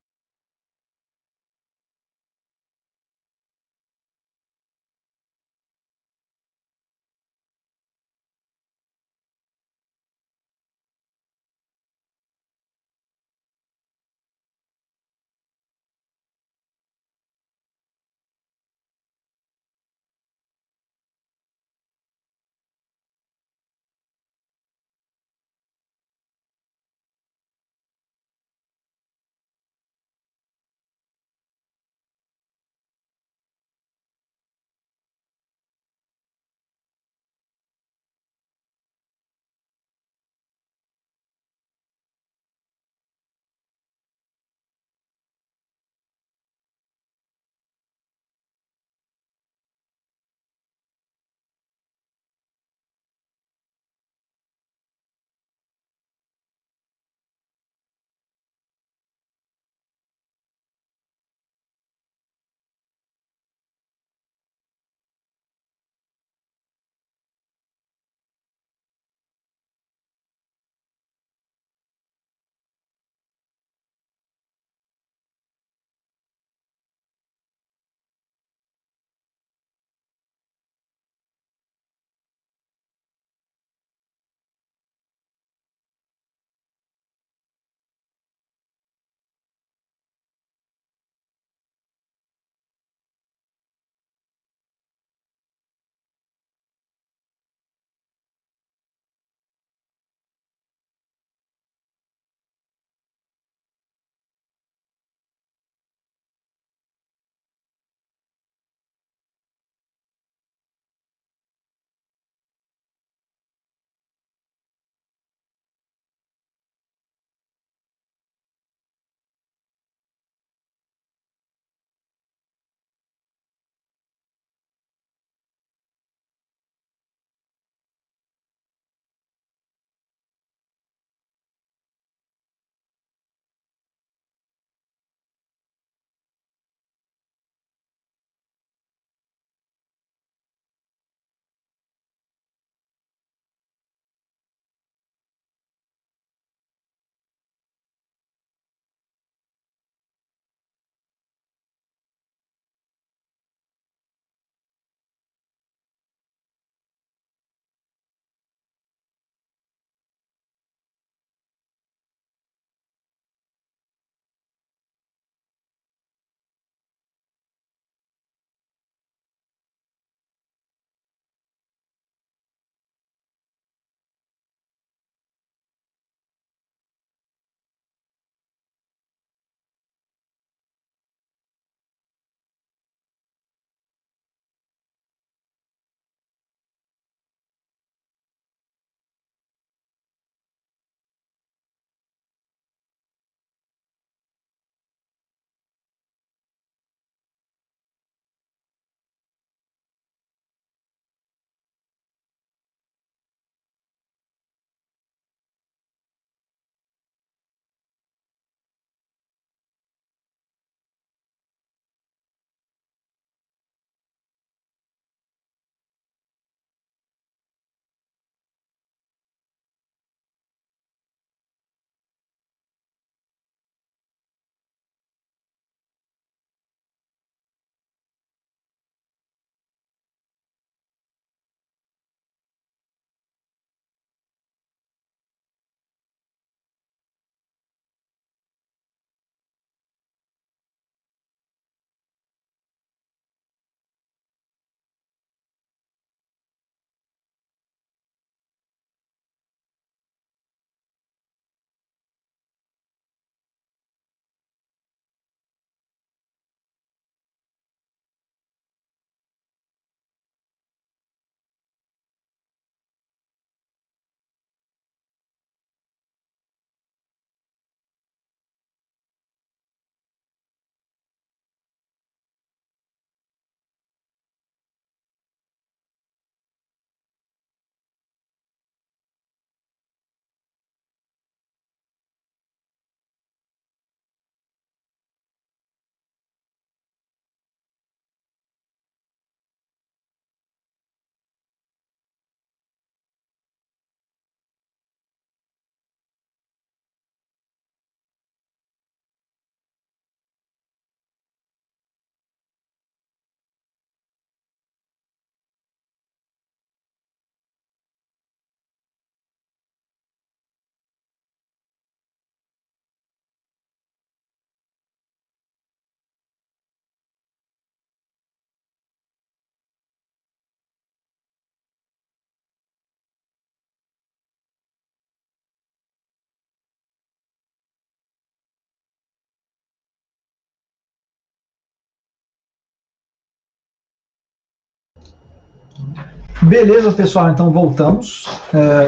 Beleza, pessoal, então voltamos.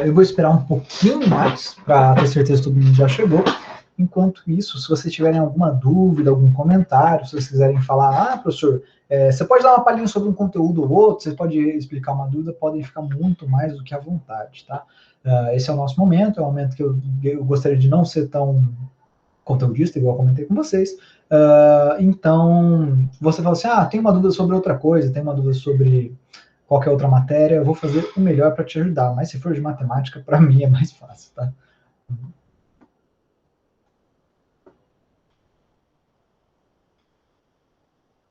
Eu vou esperar um pouquinho mais para ter certeza que todo mundo já chegou. Enquanto isso, se vocês tiverem alguma dúvida, algum comentário, se vocês quiserem falar, professor, você pode dar uma palhinha sobre um conteúdo ou outro, você pode explicar uma dúvida, podem ficar muito mais do que à vontade, tá? Esse é o nosso momento, é um momento que eu gostaria de não ser tão conteudista, igual eu comentei com vocês. Então, você fala assim, tem uma dúvida sobre outra coisa, tem uma dúvida sobre qualquer outra matéria, eu vou fazer o melhor para te ajudar, mas se for de matemática, para mim é mais fácil, tá?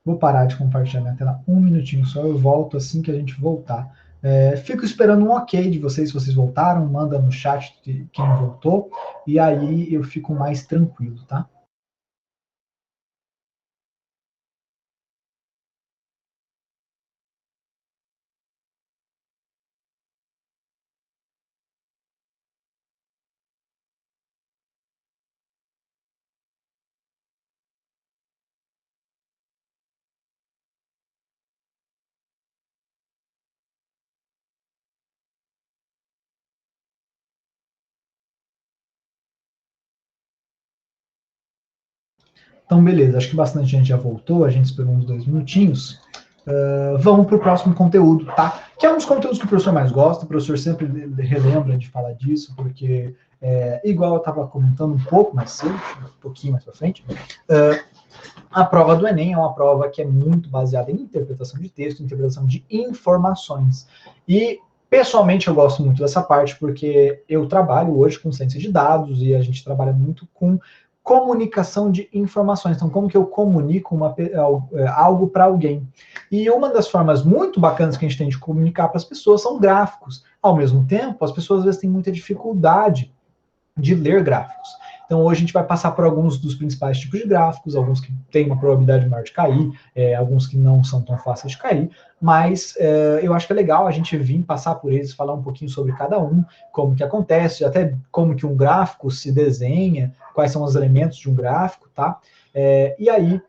Vou parar de compartilhar minha tela um minutinho só, eu volto assim que a gente voltar. Fico esperando um ok de vocês, se vocês voltaram, manda no chat quem voltou, e aí eu fico mais tranquilo, tá? Então, beleza, acho que bastante gente já voltou, a gente esperou uns 2 minutinhos. Vamos para o próximo conteúdo, tá? Que é um dos conteúdos que o professor mais gosta, o professor sempre relembra de falar disso, porque, igual eu estava comentando um pouco mais cedo, um pouquinho mais para frente, a prova do Enem é uma prova que é muito baseada em interpretação de texto, interpretação de informações. E, pessoalmente, eu gosto muito dessa parte, porque eu trabalho hoje com ciência de dados e a gente trabalha muito com comunicação de informações. Então, como que eu comunico algo para alguém? E uma das formas muito bacanas que a gente tem de comunicar para as pessoas são gráficos. Ao mesmo tempo, as pessoas às vezes têm muita dificuldade de ler gráficos. Então, hoje a gente vai passar por alguns dos principais tipos de gráficos, alguns que têm uma probabilidade maior de cair, alguns que não são tão fáceis de cair, mas eu acho que é legal a gente vir passar por eles, falar um pouquinho sobre cada um, como que acontece, até como que um gráfico se desenha, quais são os elementos de um gráfico, tá? E aí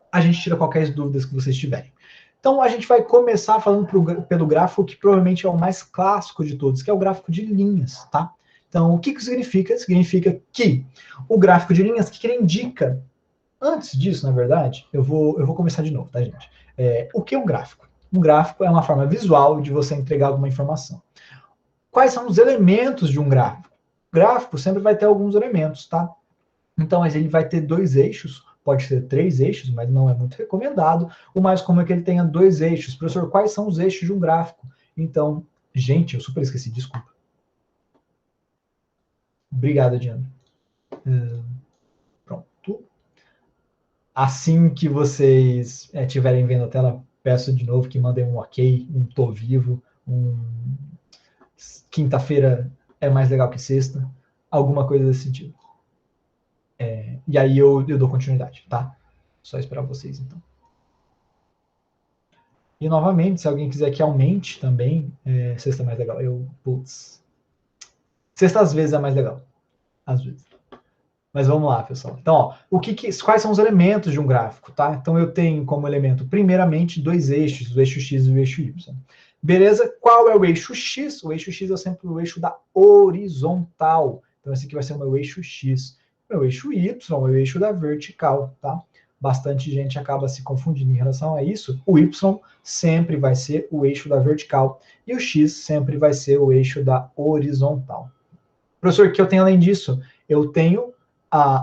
a gente tira qualquer dúvidas que vocês tiverem. Então, a gente vai começar falando pelo gráfico que provavelmente é o mais clássico de todos, que é o gráfico de linhas, tá? Então, o que isso significa? Significa que o gráfico de linhas, o que ele indica? Antes disso, na verdade, eu vou começar de novo, tá, gente? O que é um gráfico? Um gráfico é uma forma visual de você entregar alguma informação. Quais são os elementos de um gráfico? O gráfico sempre vai ter alguns elementos, tá? Então, mas ele vai ter 2 eixos, pode ter 3 eixos, mas não é muito recomendado. O mais comum é que ele tenha 2 eixos. Professor, quais são os eixos de um gráfico? Então, gente, eu super esqueci, desculpa. Obrigado, Diana. Pronto. Assim que vocês estiverem vendo a tela, peço de novo que mandem um ok, um tô vivo, quinta-feira é mais legal que sexta, alguma coisa desse sentido. E aí eu dou continuidade, tá? Só esperar vocês, então. E novamente, se alguém quiser que aumente também, sexta é mais legal. Sexta às vezes é mais legal. Às vezes. Mas vamos lá, pessoal. Então, quais são os elementos de um gráfico, tá? Então, eu tenho como elemento, primeiramente, 2 eixos, o eixo X e o eixo Y. Beleza? Qual é o eixo X? O eixo X é sempre o eixo da horizontal. Então, esse aqui vai ser o meu eixo X. O meu eixo Y é o eixo da vertical, tá? Bastante gente acaba se confundindo em relação a isso. O Y sempre vai ser o eixo da vertical e o X sempre vai ser o eixo da horizontal. Professor, o que eu tenho além disso? Eu tenho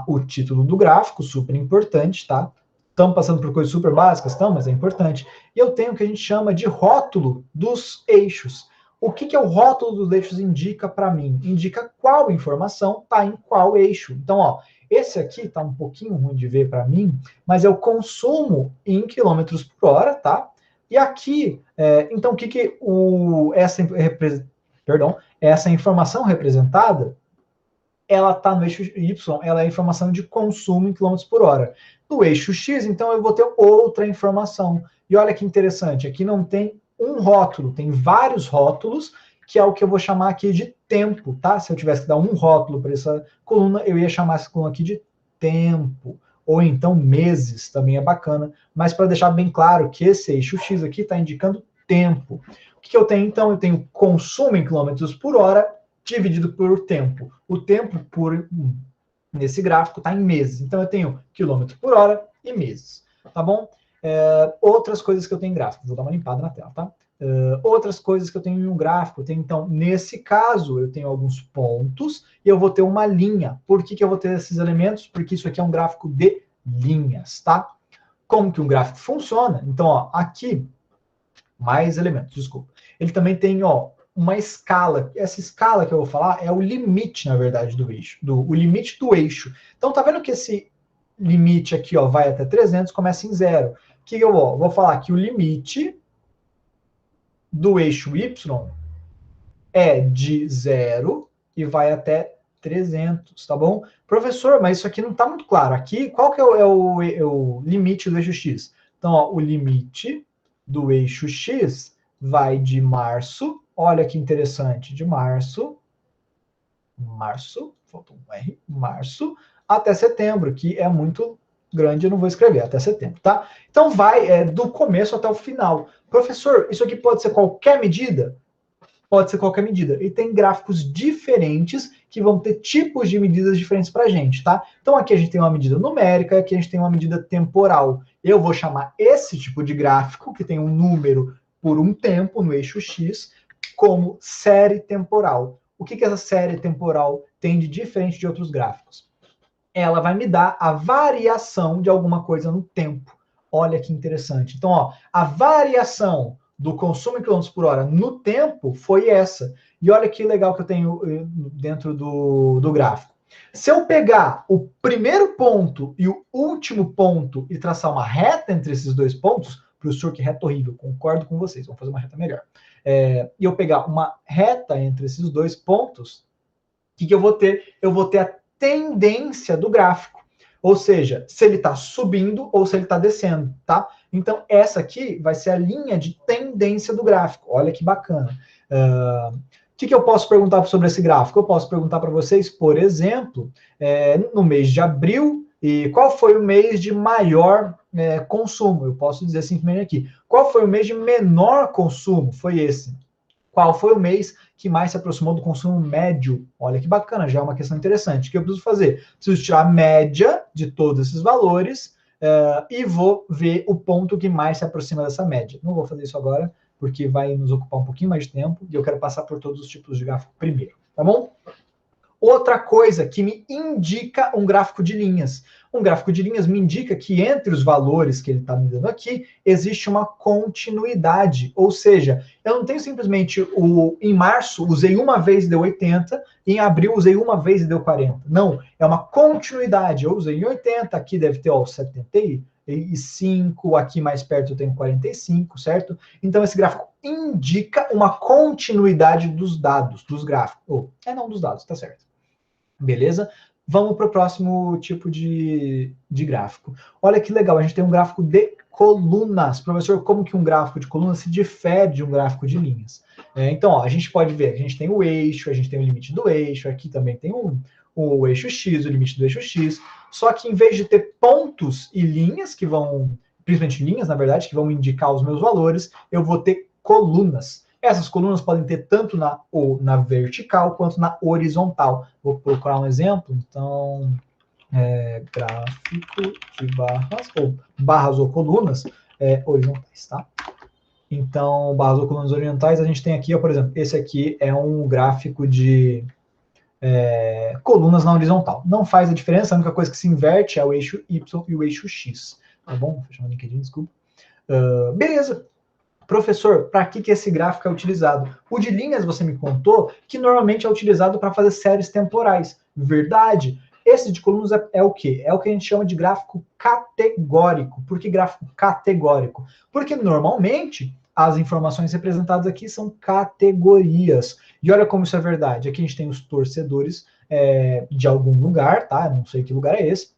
o título do gráfico, super importante, tá? Estamos passando por coisas super básicas, estamos, mas é importante. E eu tenho o que a gente chama de rótulo dos eixos. O que é o rótulo dos eixos indica para mim? Indica qual informação está em qual eixo. Então, ó, esse aqui está um pouquinho ruim de ver para mim, mas é o consumo em quilômetros por hora, tá? E aqui, então, o que essa informação representada, ela está no eixo Y, ela é a informação de consumo em quilômetros por hora. No eixo X, então, eu vou ter outra informação. E olha que interessante, aqui não tem um rótulo, tem vários rótulos, que é o que eu vou chamar aqui de tempo, tá? Se eu tivesse que dar um rótulo para essa coluna, eu ia chamar essa coluna aqui de tempo. Ou então meses, também é bacana. Mas para deixar bem claro que esse eixo X aqui está indicando tempo. O que eu tenho, então? Eu tenho consumo em quilômetros por hora dividido por tempo. O tempo nesse gráfico está em meses. Então, eu tenho quilômetro por hora e meses. Tá bom? Outras coisas que eu tenho em gráfico. Vou dar uma limpada na tela, tá? Outras coisas que eu tenho em um gráfico. Eu tenho, então, nesse caso, eu tenho alguns pontos e eu vou ter uma linha. Por que eu vou ter esses elementos? Porque isso aqui é um gráfico de linhas, tá? Como que um gráfico funciona? Então, ó, aqui, mais elementos, desculpa. Ele também tem, ó, uma escala. Essa escala que eu vou falar é o limite, na verdade, do eixo. O limite do eixo. Então, tá vendo que esse limite aqui, ó, vai até 300, começa em 0. O que eu vou falar? Que o limite do eixo Y é de 0 e vai até 300, tá bom? Professor, mas isso aqui não está muito claro. Aqui, qual que é o limite do eixo X? Então, ó, o limite do eixo X vai de março, olha que interessante, de março, faltou um R, março, até setembro, que é muito grande, eu não vou escrever, até setembro, tá? Então, vai do começo até o final. Professor, isso aqui pode ser qualquer medida? Pode ser qualquer medida. E tem gráficos diferentes que vão ter tipos de medidas diferentes para a gente, tá? Então aqui a gente tem uma medida numérica, aqui a gente tem uma medida temporal. Eu vou chamar esse tipo de gráfico, que tem um número por um tempo no eixo X, como série temporal. O que essa série temporal tem de diferente de outros gráficos? Ela vai me dar a variação de alguma coisa no tempo. Olha que interessante. Então, ó, a variação do consumo em quilômetros por hora no tempo foi essa. E olha que legal que eu tenho dentro do gráfico. Se eu pegar o primeiro ponto e o último ponto e traçar uma reta entre esses dois pontos, professor, que reta horrível, concordo com vocês, vamos fazer uma reta melhor. E eu pegar uma reta entre esses dois pontos, o que eu vou ter? Eu vou ter a tendência do gráfico. Ou seja, se ele está subindo ou se ele está descendo, tá? Então, essa aqui vai ser a linha de tendência do gráfico. Olha que bacana. O que eu posso perguntar sobre esse gráfico? Eu posso perguntar para vocês, por exemplo, no mês de abril, e qual foi o mês de maior consumo? Eu posso dizer simplesmente aqui. Qual foi o mês de menor consumo? Foi esse. Qual foi o mês que mais se aproximou do consumo médio? Olha que bacana, já é uma questão interessante. O que eu preciso fazer? Preciso tirar a média de todos esses valores e vou ver o ponto que mais se aproxima dessa média. Não vou fazer isso agora, porque vai nos ocupar um pouquinho mais de tempo e eu quero passar por todos os tipos de gráfico primeiro, tá bom? Outra coisa que me indica um gráfico de linhas. Um gráfico de linhas me indica que entre os valores que ele está me dando aqui, existe uma continuidade. Ou seja, eu não tenho simplesmente em março usei uma vez e deu 80, em abril usei uma vez e deu 40. Não, é uma continuidade. Eu usei em 80, aqui deve ter 75, aqui mais perto eu tenho 45, certo? Então esse gráfico indica uma continuidade dos dados, dos gráficos. Não dos dados, tá certo. Beleza? Vamos para o próximo tipo de gráfico. Olha que legal, a gente tem um gráfico de colunas. Professor, como que um gráfico de colunas se difere de um gráfico de linhas? Então, ó, a gente pode ver, a gente tem o eixo, a gente tem o limite do eixo, aqui também tem o eixo X, o limite do eixo X, só que em vez de ter pontos e linhas, que vão, principalmente linhas, na verdade, que vão indicar os meus valores, eu vou ter colunas. Essas colunas podem ter tanto na vertical quanto na horizontal. Vou procurar um exemplo. Então, gráfico de barras ou colunas horizontais, tá? Então, barras ou colunas horizontais, a gente tem aqui, ó, por exemplo, esse aqui é um gráfico de colunas na horizontal. Não faz a diferença, a única coisa que se inverte é o eixo Y e o eixo X. Tá bom? Vou fechar o LinkedIn, desculpa. Beleza. Professor, para que esse gráfico é utilizado? O de linhas, você me contou, que normalmente é utilizado para fazer séries temporais. Verdade. Esse de colunas é o quê? É o que a gente chama de gráfico categórico. Por que gráfico categórico? Porque normalmente as informações representadas aqui são categorias. E olha como isso é verdade. Aqui a gente tem os torcedores de algum lugar, tá? Não sei que lugar é esse.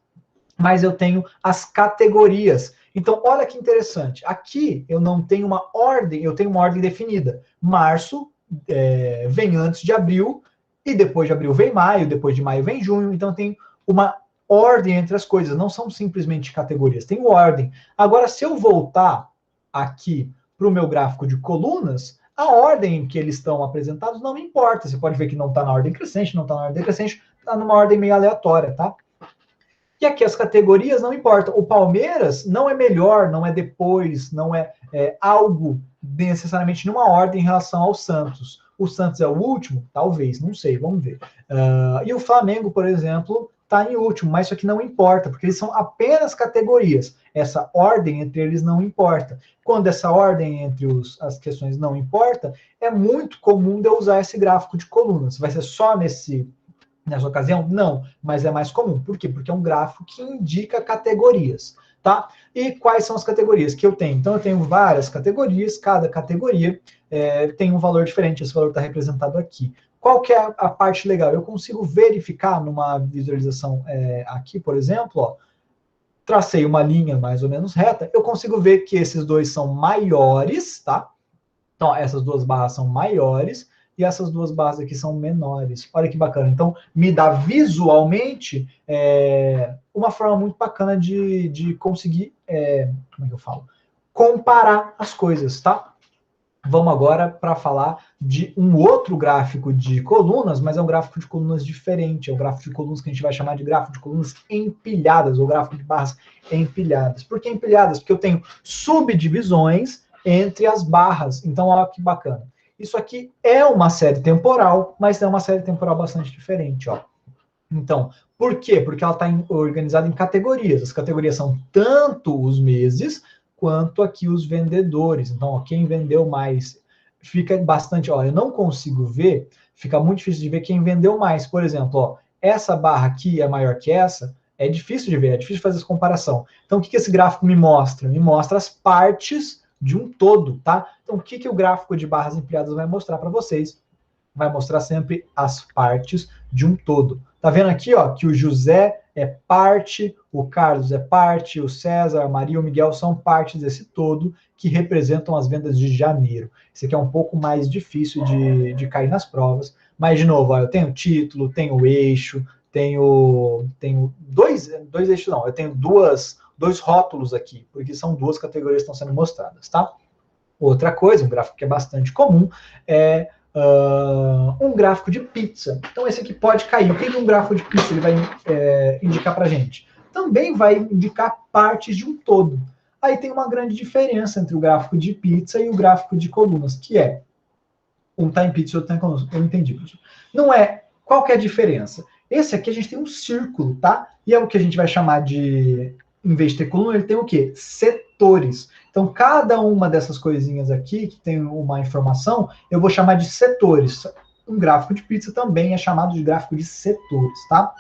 Mas eu tenho as categorias. Então, olha que interessante. Aqui eu não tenho uma ordem, eu tenho uma ordem definida. Março vem antes de abril, e depois de abril vem maio, depois de maio vem junho. Então, tem uma ordem entre as coisas. Não são simplesmente categorias, tem ordem. Agora, se eu voltar aqui para o meu gráfico de colunas, a ordem em que eles estão apresentados não importa. Você pode ver que não está na ordem crescente, não está na ordem decrescente, está numa ordem meio aleatória, tá? E aqui as categorias não importam. O Palmeiras não é melhor, não é depois, não é algo necessariamente numa ordem em relação ao Santos. O Santos é o último? Talvez, não sei, vamos ver. E o Flamengo, por exemplo, está em último, mas isso aqui não importa, porque eles são apenas categorias. Essa ordem entre eles não importa. Quando essa ordem entre as questões não importa, é muito comum de eu usar esse gráfico de colunas. Vai ser só nessa ocasião? Não, mas é mais comum. Por quê? Porque é um gráfico que indica categorias, tá? E quais são as categorias que eu tenho? Então, eu tenho várias categorias, cada categoria tem um valor diferente, esse valor está representado aqui. Qual que é a parte legal? Eu consigo verificar numa visualização aqui, por exemplo, ó, tracei uma linha mais ou menos reta, eu consigo ver que esses dois são maiores, tá? Então, essas duas barras são maiores, e essas duas barras aqui são menores. Olha que bacana. Então, me dá visualmente uma forma muito bacana de conseguir, como é que eu falo? Comparar as coisas, tá? Vamos agora para falar de um outro gráfico de colunas, mas é um gráfico de colunas diferente. É um gráfico de colunas que a gente vai chamar de gráfico de colunas empilhadas, ou gráfico de barras empilhadas. Por que empilhadas? Porque eu tenho subdivisões entre as barras. Então, olha que bacana. Isso aqui é uma série temporal, mas é uma série temporal bastante diferente, ó. Então, por quê? Porque ela está organizada em categorias. As categorias são tanto os meses, quanto aqui os vendedores. Então, ó, quem vendeu mais, fica bastante, ó, eu não consigo ver, fica muito difícil de ver quem vendeu mais. Por exemplo, ó, essa barra aqui é maior que essa, é difícil de ver, é difícil fazer essa comparação. Então, o que esse gráfico me mostra? Me mostra as partes de um todo, tá? Então, o que o gráfico de barras empilhadas vai mostrar para vocês? Vai mostrar sempre as partes de um todo. Tá vendo aqui, ó, que o José é parte, o Carlos é parte, o César, a Maria, o Miguel são partes desse todo que representam as vendas de janeiro. Isso aqui é um pouco mais difícil de cair nas provas, mas, de novo, ó, eu tenho título, tenho eixo, tenho dois eixos, não, eu tenho dois rótulos aqui, porque são duas categorias que estão sendo mostradas, tá? Outra coisa, um gráfico que é bastante comum, é um gráfico de pizza. Então, esse aqui pode cair. O que um gráfico de pizza ele vai indicar para a gente? Também vai indicar partes de um todo. Aí tem uma grande diferença entre o gráfico de pizza e o gráfico de colunas, que é um está em pizza e outro está em colunas. Eu entendi, professor. Não é. Qual que é a diferença? Esse aqui a gente tem um círculo, tá? E é o que a gente vai chamar de, em vez de ter coluna, ele tem o quê? Setores. Então, cada uma dessas coisinhas aqui, que tem uma informação, eu vou chamar de setores. Um gráfico de pizza também é chamado de gráfico de setores, tá?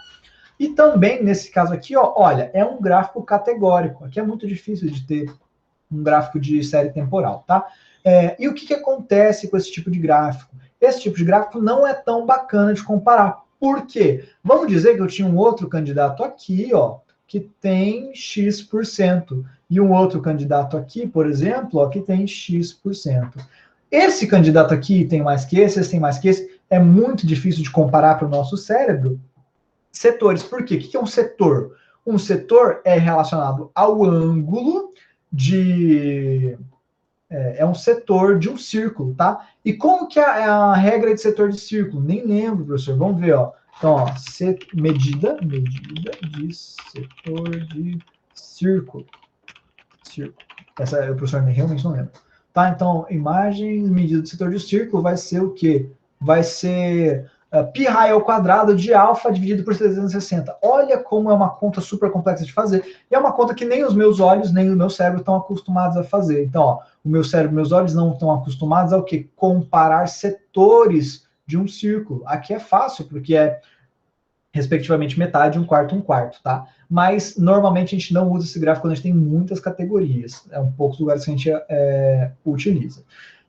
E também, nesse caso aqui, ó, olha, é um gráfico categórico. Aqui é muito difícil de ter um gráfico de série temporal, tá? E o que acontece com esse tipo de gráfico? Esse tipo de gráfico não é tão bacana de comparar. Por quê? Vamos dizer que eu tinha um outro candidato aqui, ó, que tem X%. E um outro candidato aqui, por exemplo, ó, que tem X%. Esse candidato aqui tem mais que esse tem mais que esse. É muito difícil de comparar para o nosso cérebro. Setores. Por quê? O que é um setor? Um setor é relacionado ao ângulo de... É um setor de um círculo, tá? E como que é a regra de setor de círculo? Nem lembro, professor. Vamos ver, ó. Então, ó, medida de setor de círculo. Essa o professor realmente não lembra. Tá? Então, imagem, medida do setor de círculo vai ser o quê? Vai ser π raio ao quadrado de alfa dividido por 360. Olha como é uma conta super complexa de fazer. E é uma conta que nem os meus olhos, nem o meu cérebro estão acostumados a fazer. Então, ó, o meu cérebro e meus olhos não estão acostumados ao quê? Comparar setores de um círculo. Aqui é fácil, porque é respectivamente metade, um quarto, tá? Mas, normalmente, a gente não usa esse gráfico quando a gente tem muitas categorias. É um poucos lugares que a gente utiliza.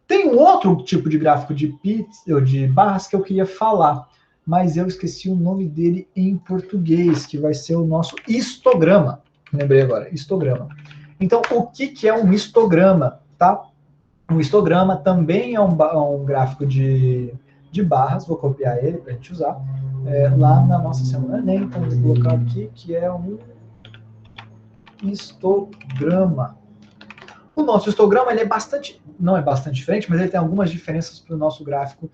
Tem um outro tipo de gráfico de barras que eu queria falar, mas eu esqueci o nome dele em português, que vai ser o nosso histograma. Lembrei agora, histograma. Então, o que é um histograma, tá? Um histograma também é um gráfico de barras, vou copiar ele para a gente usar, lá na nossa semana Enem, então vou colocar aqui que é um histograma. O nosso histograma, ele é bastante, não é bastante diferente, mas ele tem algumas diferenças para o nosso gráfico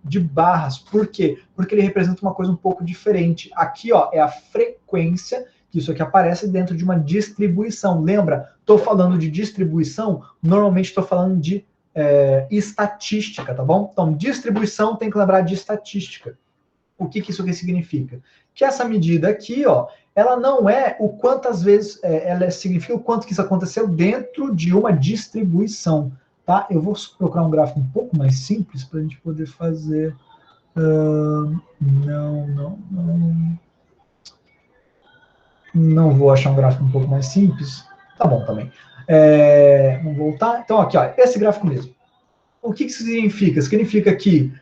de barras. Por quê? Porque ele representa uma coisa um pouco diferente. Aqui, ó, é a frequência que isso aqui aparece dentro de uma distribuição. Lembra? Estou falando de distribuição, normalmente estou falando de estatística, tá bom? Então, distribuição tem que lembrar de estatística. O que isso aqui significa? Que essa medida aqui, ó, ela não é o quantas vezes, ela significa o quanto que isso aconteceu dentro de uma distribuição, tá? Eu vou procurar um gráfico um pouco mais simples para a gente poder fazer... Não vou achar um gráfico um pouco mais simples. Tá bom também. Vamos voltar. Então, aqui, ó, esse gráfico mesmo. O que isso significa? Significa que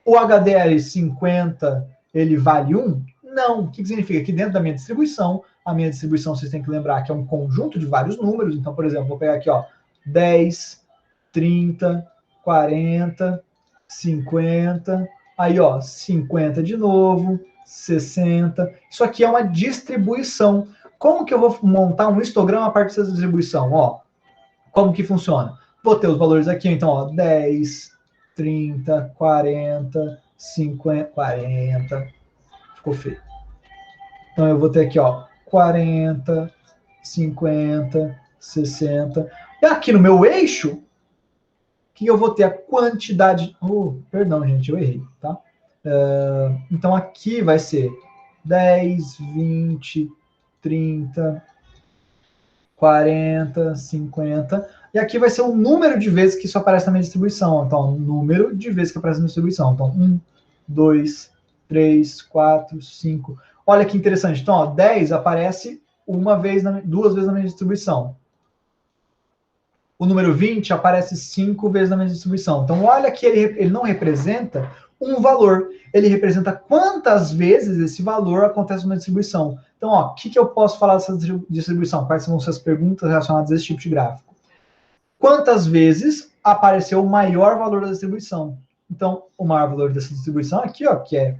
o HDL 50, ele vale 1? Não. O que significa? Que dentro da minha distribuição, a minha distribuição, vocês têm que lembrar que é um conjunto de vários números. Então, por exemplo, vou pegar aqui, ó, 10, 30, 40, 50, aí, ó, 50 de novo, 60. Isso aqui é uma distribuição. Como que eu vou montar um histograma a partir dessa distribuição? Ó, como que funciona? Vou ter os valores aqui, então, ó, 10, 30, 40, 50, 40. Ficou feio. Então, eu vou ter aqui, ó, 40, 50, 60. E aqui no meu eixo, que eu vou ter a quantidade... perdão, gente, eu errei, tá? Então, aqui vai ser 10, 20, 30, 40, 50... E aqui vai ser o número de vezes que isso aparece na minha distribuição. Então, o número de vezes que aparece na distribuição. Então, 1, 2, 3, 4, 5. Olha que interessante. Então, ó, 10 aparece duas vezes na minha distribuição. O número 20 aparece 5 vezes na minha distribuição. Então, olha que ele não representa um valor. Ele representa quantas vezes esse valor acontece numa distribuição. Então, ó, o que eu posso falar dessa distribuição? Quais são as perguntas relacionadas a esse tipo de gráfico? Quantas vezes apareceu o maior valor da distribuição? Então, o maior valor dessa distribuição aqui, ó, que é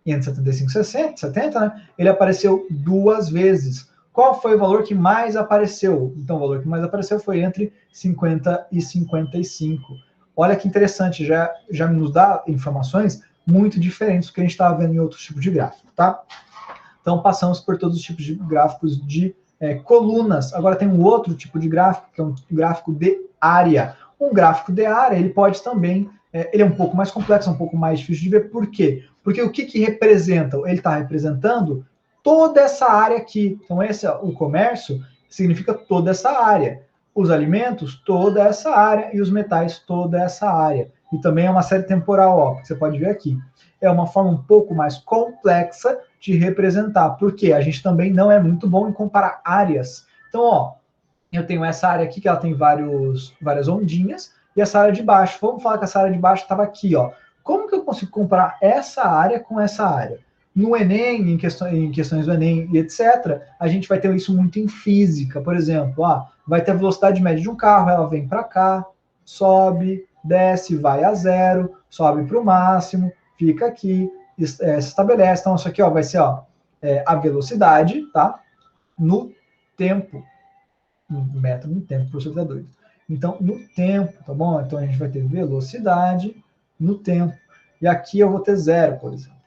575, 70, né? Ele apareceu 2 vezes. Qual foi o valor que mais apareceu? Então, o valor que mais apareceu foi entre 50 e 55. Olha que interessante, já nos dá informações muito diferentes do que a gente estava vendo em outros tipos de gráfico, tá? Então, passamos por todos os tipos de gráficos de colunas. Agora tem um outro tipo de gráfico, que é um gráfico de área. Um gráfico de área, ele pode também, ele é um pouco mais complexo, um pouco mais difícil de ver. Por quê? Porque o que representa? Ele está representando toda essa área aqui. Então, o comércio significa toda essa área. Os alimentos, toda essa área. E os metais, toda essa área. E também é uma série temporal, ó, que você pode ver aqui. É uma forma um pouco mais complexa de representar, porque a gente também não é muito bom em comparar áreas. Então, ó, eu tenho essa área aqui, que ela tem várias ondinhas, e essa área de baixo. Vamos falar que essa área de baixo estava aqui, ó. Como que eu consigo comparar essa área com essa área? No Enem, em questões do Enem e etc., a gente vai ter isso muito em física. Por exemplo, vai ter a velocidade média de um carro, ela vem para cá, sobe, desce, vai a 0, sobe para o máximo, fica aqui, se estabelece. Então, isso aqui, ó, vai ser, ó, a velocidade, tá? No tempo. Metro no tempo, professor tá doido. Então, no tempo, tá bom? Então, a gente vai ter velocidade no tempo. E aqui eu vou ter 0, por exemplo.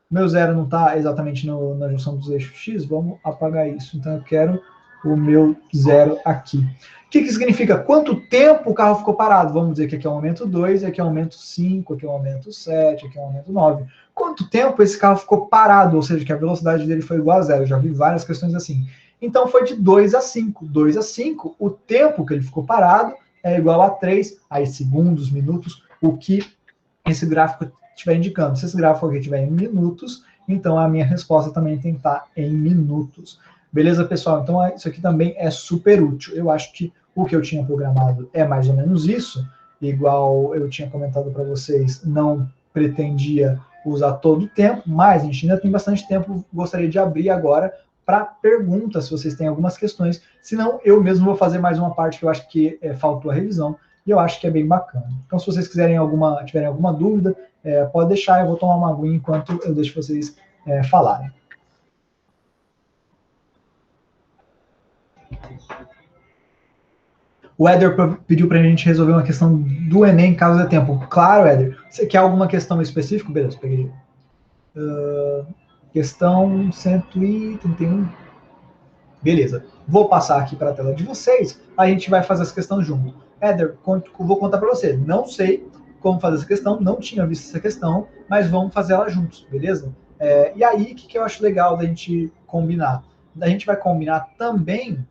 Meu 0 não está exatamente na junção dos eixos X, vamos apagar isso. Então, eu quero o meu 0 aqui. O que significa? Quanto tempo o carro ficou parado? Vamos dizer que aqui é o aumento 2, aqui é o aumento 5, aqui é o aumento 7, aqui é o aumento 9. Quanto tempo esse carro ficou parado? Ou seja, que a velocidade dele foi igual a 0. Eu já vi várias questões assim. Então, foi de 2 a 5. 2 a 5, o tempo que ele ficou parado é igual a 3, aí segundos, minutos, o que esse gráfico estiver indicando. Se esse gráfico aqui estiver em minutos, então a minha resposta também tem que estar em minutos. Beleza, pessoal? Então, isso aqui também é super útil. Eu acho que o que eu tinha programado é mais ou menos isso. Igual eu tinha comentado para vocês, não pretendia usar todo o tempo, mas a gente ainda tem bastante tempo. Gostaria de abrir agora para perguntas, se vocês têm algumas questões. Senão, eu mesmo vou fazer mais uma parte que eu acho que faltou a revisão. E eu acho que é bem bacana. Então, se vocês tiverem alguma dúvida, pode deixar, eu vou tomar uma aguinha enquanto eu deixo vocês falarem. O Éder pediu para a gente resolver uma questão do Enem, caso dê tempo. Claro, Éder. Você quer alguma questão específica? Beleza, peguei. Questão 131. Beleza. Vou passar aqui para a tela de vocês. A gente vai fazer essa questão junto. Éder, vou contar para você. Não sei como fazer essa questão, não tinha visto essa questão, mas vamos fazer ela juntos, beleza? E aí, o que eu acho legal da gente combinar? A gente vai combinar também,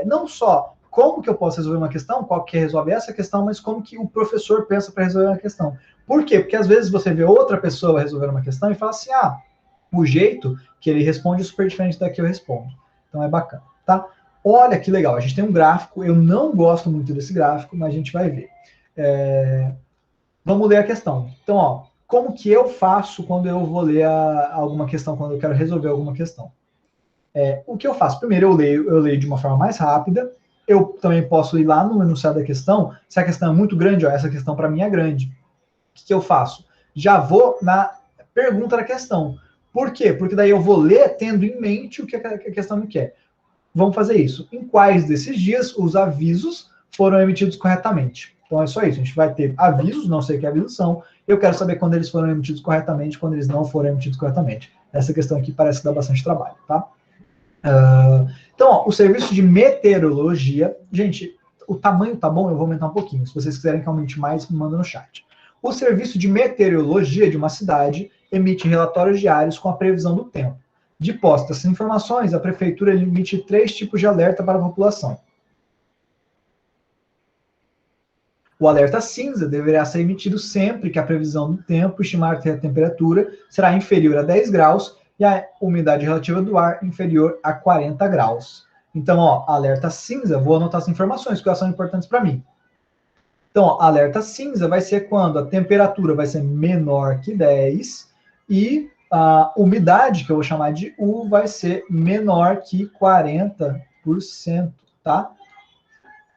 não só como que eu posso resolver uma questão, qual que resolve essa questão, mas como que o professor pensa para resolver uma questão. Por quê? Porque às vezes você vê outra pessoa resolver uma questão e fala assim, o jeito que ele responde é super diferente da que eu respondo. Então é bacana, tá? Olha que legal, a gente tem um gráfico, eu não gosto muito desse gráfico, mas a gente vai ver. Vamos ler a questão. Então, ó, como que eu faço quando eu vou ler alguma questão, quando eu quero resolver alguma questão? O que eu faço? Primeiro eu leio de uma forma mais rápida, eu também posso ir lá no enunciado da questão, se a questão é muito grande, ó, essa questão para mim é grande. O que eu faço? Já vou na pergunta da questão. Por quê? Porque daí eu vou ler tendo em mente o que a questão me quer. Vamos fazer isso. Em quais desses dias os avisos foram emitidos corretamente? Então é só isso. A gente vai ter avisos, não sei que avisos são. Eu quero saber quando eles foram emitidos corretamente, quando eles não foram emitidos corretamente. Essa questão aqui parece que dá bastante trabalho, tá? Então, ó, o serviço de meteorologia, gente, o tamanho tá bom, eu vou aumentar um pouquinho. Se vocês quiserem que aumente mais, me manda no chat. O serviço de meteorologia de uma cidade emite relatórios diários com a previsão do tempo. De posse dessas informações, a prefeitura emite 3 tipos de alerta para a população. O alerta cinza deverá ser emitido sempre que a previsão do tempo estimar que a temperatura será inferior a 10 graus e a umidade relativa do ar inferior a 40 graus. Então, ó, alerta cinza, vou anotar as informações, que elas são importantes para mim. Então, ó, alerta cinza vai ser quando a temperatura vai ser menor que 10 e a umidade, que eu vou chamar de U, vai ser menor que 40%, tá?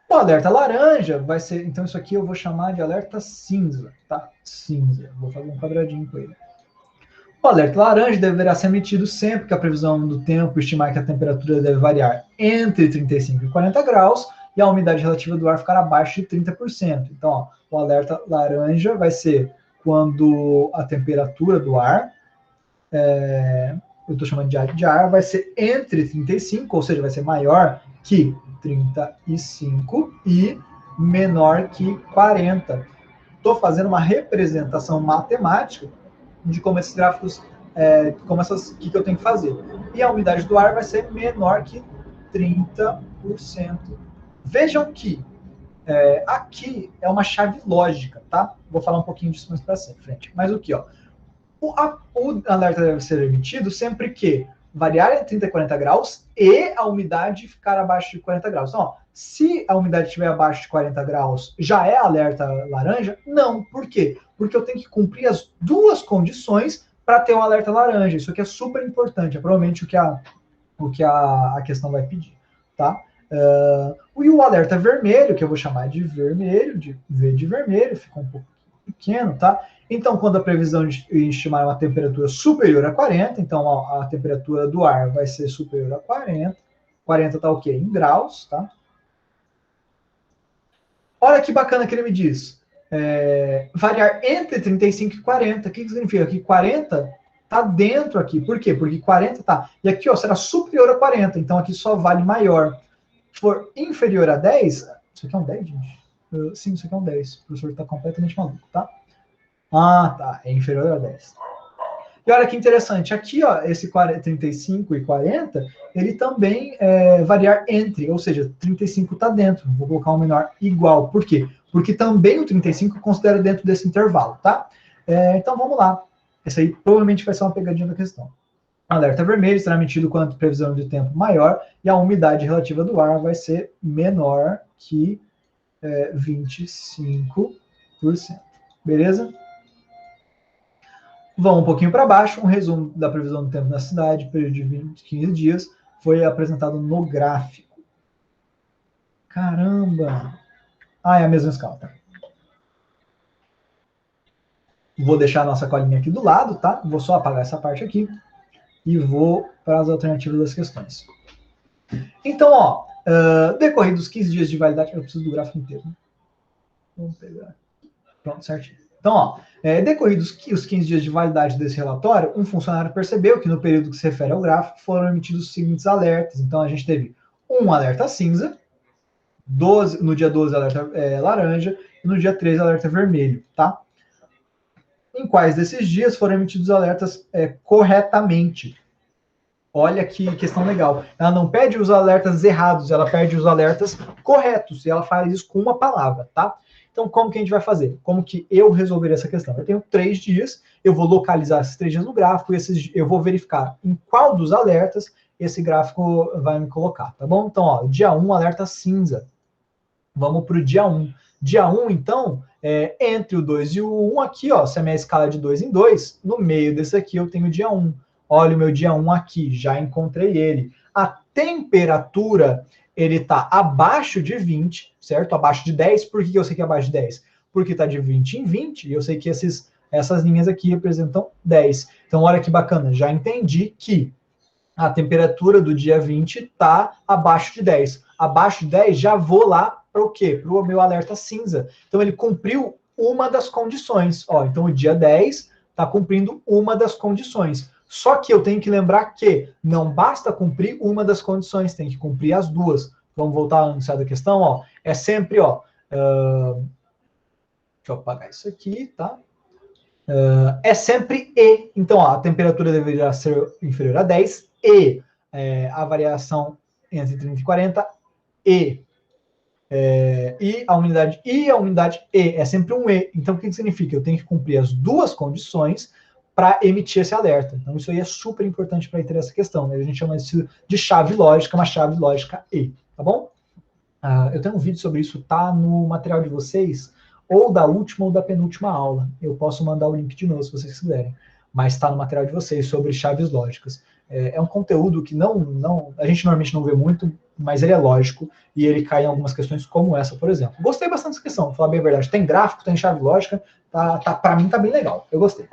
O alerta laranja vai ser, então isso aqui eu vou chamar de alerta cinza, tá? Cinza, vou fazer um quadradinho com ele. O alerta laranja deverá ser emitido sempre que a previsão do tempo estimar que a temperatura deve variar entre 35 e 40 graus e a umidade relativa do ar ficar abaixo de 30%. Então, ó, o alerta laranja vai ser quando a temperatura do ar, eu estou chamando de ar, vai ser entre 35, ou seja, vai ser maior que 35 e menor que 40. Estou fazendo uma representação matemática de como esses gráficos, o que eu tenho que fazer. E a umidade do ar vai ser menor que 30%. Vejam que aqui é uma chave lógica, tá? Vou falar um pouquinho disso mais para frente. Mas o que, ó? O alerta deve ser emitido sempre que variar entre 30 e 40 graus e a umidade ficar abaixo de 40 graus. Então, ó, se a umidade estiver abaixo de 40 graus, já é alerta laranja? Não. Por quê? Porque eu tenho que cumprir as duas condições para ter um alerta laranja. Isso aqui é super importante. É provavelmente o que a questão vai pedir. Tá? E o alerta vermelho, que eu vou chamar de vermelho, de V de vermelho, fica um pouco pequeno, tá? Então, quando a previsão de estimar uma temperatura superior a 40, então a temperatura do ar vai ser superior a 40. 40 está o quê? Em graus, tá? Olha que bacana que ele me diz. Variar entre 35 e 40. O que significa? Que 40 está dentro aqui. Por quê? Porque 40 tá. E aqui, ó, será superior a 40. Então, aqui só vale maior. Se for inferior a 10, isso aqui é um 10, gente? Sim, isso aqui é um 10. O professor está completamente maluco, tá? Ah, tá. É inferior a 10. E olha que interessante. Aqui, ó, esse 35 e 40, ele também variar entre, ou seja, 35 está dentro. Vou colocar um menor igual. Por quê? Porque também o 35 considera dentro desse intervalo, tá? Então, vamos lá. Essa aí provavelmente vai ser uma pegadinha da questão. Alerta vermelho será emitido quando a previsão de tempo maior e a umidade relativa do ar vai ser menor que 25%. Beleza? Vamos um pouquinho para baixo, um resumo da previsão do tempo na cidade, período de 15 dias, foi apresentado no gráfico. Caramba! Ah, é a mesma escala, tá? Vou deixar a nossa colinha aqui do lado, tá? Vou só apagar essa parte aqui e vou para as alternativas das questões. Então, ó, decorridos 15 dias de validade, eu preciso do gráfico inteiro, né? Vamos pegar. Pronto, certinho. Então, ó, decorridos os 15 dias de validade desse relatório, um funcionário percebeu que no período que se refere ao gráfico foram emitidos os seguintes alertas. Então, a gente teve um alerta cinza, no dia 12 alerta laranja, e no dia 13 alerta vermelho, tá? Em quais desses dias foram emitidos alertas corretamente? Olha que questão legal. Ela não pede os alertas errados, ela pede os alertas corretos. E ela faz isso com uma palavra, tá? Então, como que a gente vai fazer? Como que eu resolveria essa questão? Eu tenho 3 dias, eu vou localizar esses 3 dias no gráfico, e eu vou verificar em qual dos alertas esse gráfico vai me colocar, tá bom? Então, ó, dia 1, alerta cinza. Vamos para o dia 1. Dia 1, então, entre o 2 e o 1 aqui, ó, se a minha escala é de 2 em 2, no meio desse aqui eu tenho o dia 1. Olha o meu dia 1 aqui, já encontrei ele. A temperatura, ele está abaixo de 20, certo? Abaixo de 10. Por que eu sei que é abaixo de 10? Porque está de 20 em 20, e eu sei que essas linhas aqui representam 10. Então, olha que bacana, já entendi que a temperatura do dia 20 está abaixo de 10. Abaixo de 10, já vou lá para o quê? Para o meu alerta cinza. Então, ele cumpriu uma das condições. Ó, então, o dia 10 está cumprindo uma das condições. Só que eu tenho que lembrar que não basta cumprir uma das condições, tem que cumprir as duas. Vamos voltar a anunciar da questão, ó. É sempre, ó. Deixa eu apagar isso aqui, tá? É sempre E. Então, ó, a temperatura deveria ser inferior a 10 e a variação entre 30 e 40 e a unidade I e a unidade E. É sempre um E. Então, o que significa? Eu tenho que cumprir as duas condições para emitir esse alerta. Então, isso aí é super importante para entender essa questão. Né? A gente chama isso de chave lógica, uma chave lógica E. Tá bom? Eu tenho um vídeo sobre isso, tá no material de vocês, ou da última ou da penúltima aula. Eu posso mandar o link de novo, se vocês quiserem. Mas está no material de vocês, sobre chaves lógicas. É um conteúdo que a gente normalmente não vê muito, mas ele é lógico, e ele cai em algumas questões como essa, por exemplo. Gostei bastante dessa questão, vou falar bem a verdade. Tem gráfico, tem chave lógica, para mim tá bem legal, eu gostei.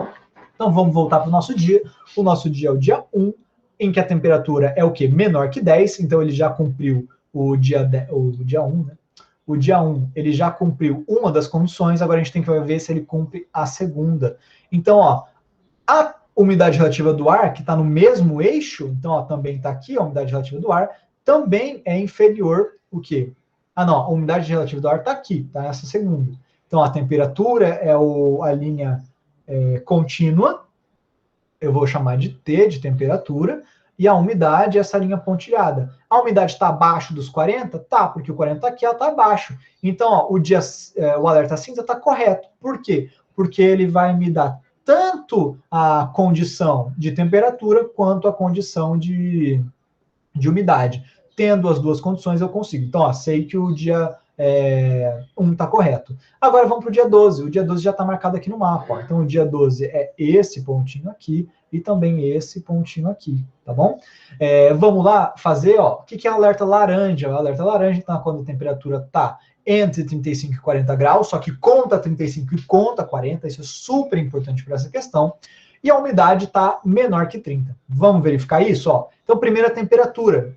Então vamos voltar para o nosso dia. O nosso dia é o dia 1, em que a temperatura é o quê? Menor que 10, então ele já cumpriu o dia 1, né? O dia 1, ele já cumpriu uma das condições, agora a gente tem que ver se ele cumpre a segunda. Então, ó, a umidade relativa do ar, que está no mesmo eixo, então, ó, também está aqui, a umidade relativa do ar, também é inferior o quê? Não, a umidade relativa do ar está aqui, tá? Essa segunda. Então, a temperatura é a linha contínua, eu vou chamar de T, de temperatura, e a umidade é essa linha pontilhada. A umidade está abaixo dos 40? Tá, porque o 40 está aqui, ela está abaixo. Então, ó, o alerta cinza está correto. Por quê? Porque ele vai me dar tanto a condição de temperatura quanto a condição de umidade. Tendo as duas condições, eu consigo. Então, ó, sei que o dia 1 está correto. Agora vamos para o dia 12. O dia 12 já está marcado aqui no mapa. Ó. Então, o dia 12 é esse pontinho aqui e também esse pontinho aqui, tá bom? Vamos lá fazer, ó, o que é alerta laranja? O alerta laranja está quando a temperatura está entre 35 e 40 graus, só que conta 35 e conta 40, isso é super importante para essa questão. E a umidade está menor que 30. Vamos verificar isso? Ó. Então, primeira temperatura.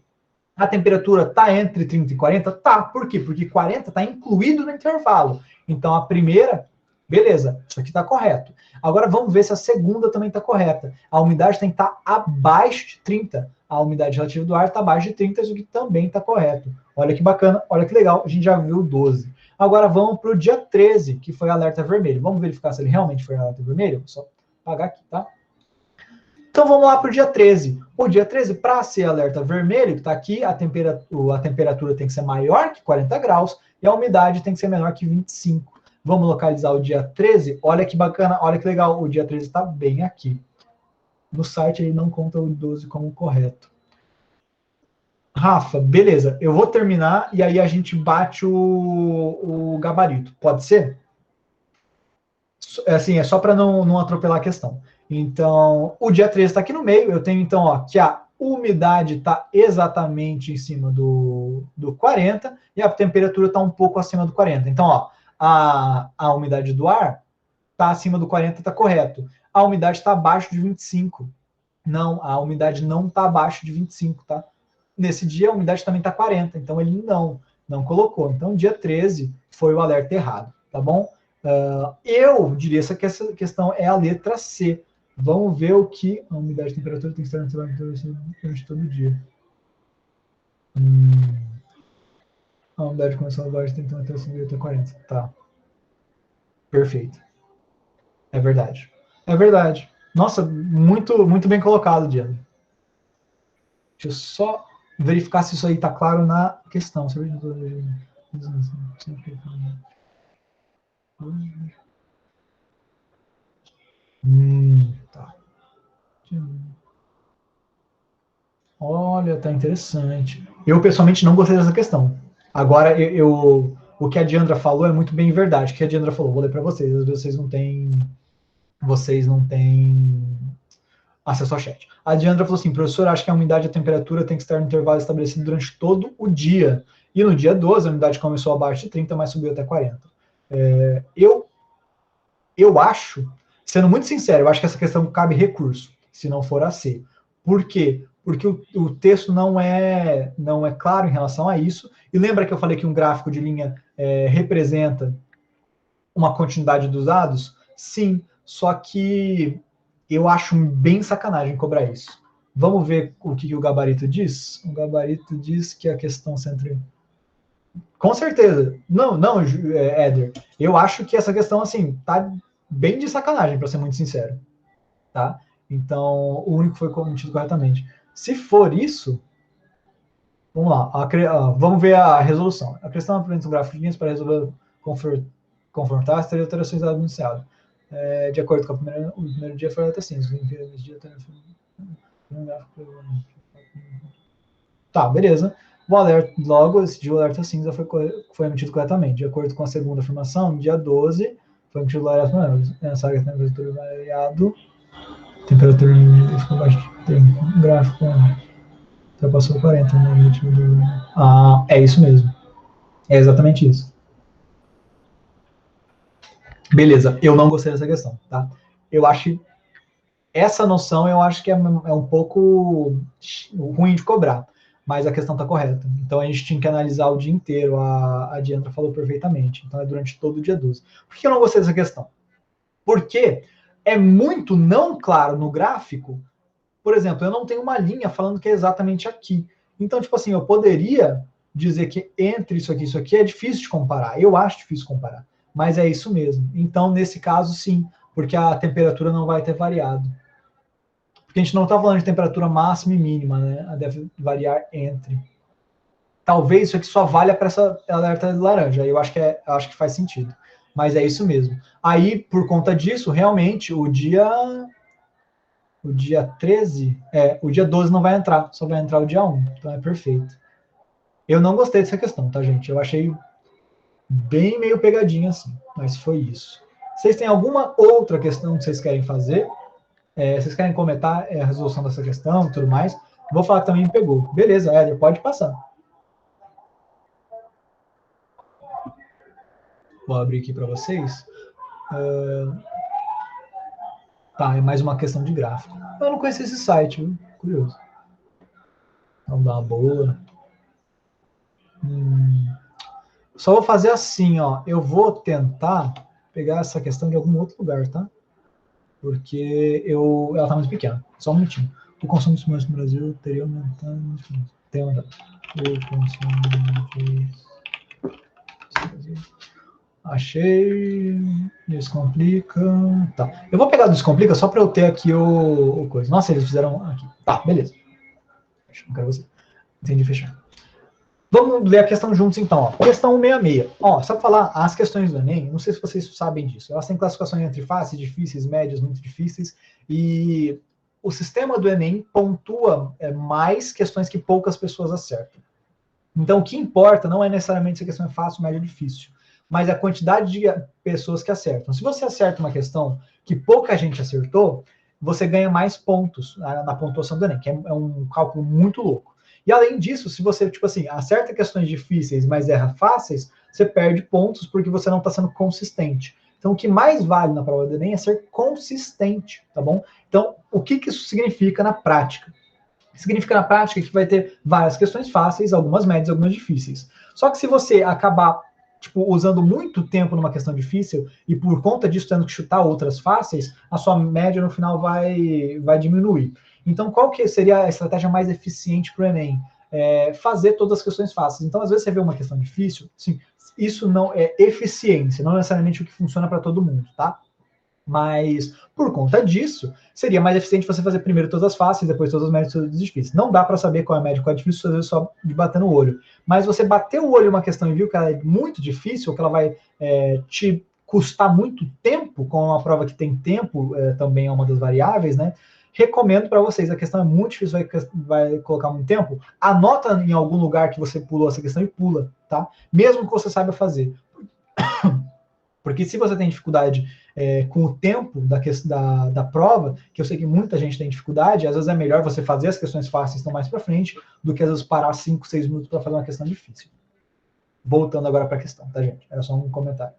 A temperatura está entre 30 e 40? Tá. Por quê? Porque 40 está incluído no intervalo. Então, a primeira, beleza, isso aqui está correto. Agora, vamos ver se a segunda também está correta. A umidade tem que estar abaixo de 30. A umidade relativa do ar está abaixo de 30, isso aqui também está correto. Olha que bacana, olha que legal, a gente já viu o 12. Agora, vamos para o dia 13, que foi alerta vermelho. Vamos verificar se ele realmente foi alerta vermelho? Vou só apagar aqui, tá? Então vamos lá para o dia 13. O dia 13, para ser alerta vermelho, que está aqui, a temperatura tem que ser maior que 40 graus e a umidade tem que ser menor que 25. Vamos localizar o dia 13. Olha que bacana, olha que legal. O dia 13 está bem aqui. No site ele não conta o 12 como correto. Rafa, beleza. Eu vou terminar e aí a gente bate o gabarito. Pode ser? Assim, é só para não atropelar a questão. Então, o dia 13 está aqui no meio. Eu tenho, então, ó, que a umidade está exatamente em cima do 40 e a temperatura está um pouco acima do 40. Então, ó, a umidade do ar está acima do 40, está correto. A umidade está abaixo de 25. Não, a umidade não está abaixo de 25, tá? nesse dia a umidade também está 40, então ele não colocou. Então, dia 13 foi o alerta errado, tá bom? Eu diria que essa questão é a letra C. Vamos ver o que a umidade e temperatura tem que estar durante todo o dia. A umidade começou a baixa, tem que ter uma subir até 40. Tá. Perfeito. É verdade. É verdade. Nossa, muito bem colocado, Diana. Deixa eu só verificar se isso aí está claro na questão. Tá. Olha, tá interessante. Eu, pessoalmente, não gostei dessa questão. Agora, o que a Diandra falou é muito bem verdade. O que a Diandra falou, vou ler para vocês. Às vezes vocês não têm acesso ao chat. A Diandra falou assim, professor, acho que a umidade e a temperatura tem que estar no intervalo estabelecido durante todo o dia. E no dia 12, a umidade começou abaixo de 30, mas subiu até 40. Eu acho, sendo muito sincero, eu acho que essa questão cabe recurso, se não for a C. Por quê? Porque o texto não é claro em relação a isso. E lembra que eu falei que um gráfico de linha representa uma continuidade dos dados? Sim, só que eu acho bem sacanagem cobrar isso. Vamos ver o que o gabarito diz? O gabarito diz que a questão central... Com certeza. Não, Éder. Eu acho que essa questão, assim, tá bem de sacanagem, para ser muito sincero. Tá? Então, o único foi cometido corretamente. Se for isso, vamos lá. Vamos ver a resolução. A questão apresenta um gráfico de linhas para resolver confrontar as três alterações do enunciado. De acordo com o primeiro dia, foi assim. Tá, beleza. O alerta, logo, esse dia o alerta cinza foi emitido corretamente. De acordo com a segunda afirmação, dia 12, foi emitido o alerta amarelo. Essa temperatura variado, temperatura ficou baixo, tem um gráfico, ultrapassou 40, né? É isso mesmo. É exatamente isso. Beleza, eu não gostei dessa questão, tá? Eu acho essa noção, eu acho que é um pouco ruim de cobrar, mas a questão está correta. Então a gente tinha que analisar o dia inteiro, a Diandra falou perfeitamente. Então é durante todo o dia 12. Por que eu não gostei dessa questão? Porque é muito não claro no gráfico. Por exemplo, eu não tenho uma linha falando que é exatamente aqui. Então, tipo assim, eu poderia dizer que entre isso aqui é difícil de comparar. Eu acho difícil comparar, mas é isso mesmo. Então, nesse caso, sim, porque a temperatura não vai ter variado. Porque a gente não está falando de temperatura máxima e mínima, né? Ela deve variar entre. Talvez isso aqui só valha para essa alerta de laranja. Aí eu acho que faz sentido. Mas é isso mesmo. Aí, por conta disso, realmente, o dia 13, o dia 12 não vai entrar, só vai entrar o dia 1. Então é perfeito. Eu não gostei dessa questão, tá, gente? Eu achei bem meio pegadinha assim, mas foi isso. Vocês têm alguma outra questão que vocês querem fazer? Vocês querem comentar a resolução dessa questão e tudo mais? Vou falar que também me pegou. Beleza, Éder, pode passar. Vou abrir aqui para vocês. Tá, é mais uma questão de gráfico. Eu não conheço esse site, viu? Curioso. Vamos dar uma boa. Só vou fazer assim, ó. Eu vou tentar pegar essa questão de algum outro lugar, tá? Porque ela tá muito pequena. Só um minutinho. O consumo de estimulantes no Brasil teria aumentado. Tem aumentado. O consumo de... Achei. Descomplica. Tá. Eu vou pegar o Descomplica só para eu ter aqui o coisa. Nossa, eles fizeram aqui. Tá, beleza. Não quero você. Entendi, fechar. Vamos ler a questão juntos, então. Ó. Questão 166. Ó, só para falar, as questões do Enem, não sei se vocês sabem disso, elas têm classificações entre fáceis, difíceis, médias, muito difíceis, e o sistema do Enem pontua mais questões que poucas pessoas acertam. Então, o que importa não é necessariamente se a questão é fácil, média ou difícil, mas a quantidade de pessoas que acertam. Se você acerta uma questão que pouca gente acertou, você ganha mais pontos na pontuação do Enem, que é um cálculo muito louco. E além disso, se você, tipo assim, acerta questões difíceis, mas erra fáceis, você perde pontos porque você não está sendo consistente. Então, o que mais vale na prova do Enem é ser consistente, tá bom? Então, o que isso significa na prática? Significa na prática que vai ter várias questões fáceis, algumas médias, algumas difíceis. Só que se você acabar tipo, usando muito tempo numa questão difícil e por conta disso tendo que chutar outras fáceis, a sua média no final vai diminuir. Então, qual que seria a estratégia mais eficiente para o Enem? Fazer todas as questões fáceis. Então, às vezes você vê uma questão difícil, sim, isso não é eficiência, não necessariamente o que funciona para todo mundo, tá? Mas, por conta disso, seria mais eficiente você fazer primeiro todas as fáceis, depois todas as médias e todas as difíceis. Não dá para saber qual é a média e qual é difícil, às vezes só de bater no olho. Mas você bater o olho em uma questão e viu que ela é muito difícil, ou que ela vai te custar muito tempo, com uma prova que tem tempo, também é uma das variáveis, né? Recomendo para vocês, a questão é muito difícil, vai colocar muito tempo, anota em algum lugar que você pulou essa questão e pula, tá? Mesmo que você saiba fazer. Porque se você tem dificuldade com o tempo da prova, que eu sei que muita gente tem dificuldade, às vezes é melhor você fazer as questões fáceis que estão mais para frente, do que às vezes parar 5, 6 minutos para fazer uma questão difícil. Voltando agora para a questão, tá, gente? Era só um comentário.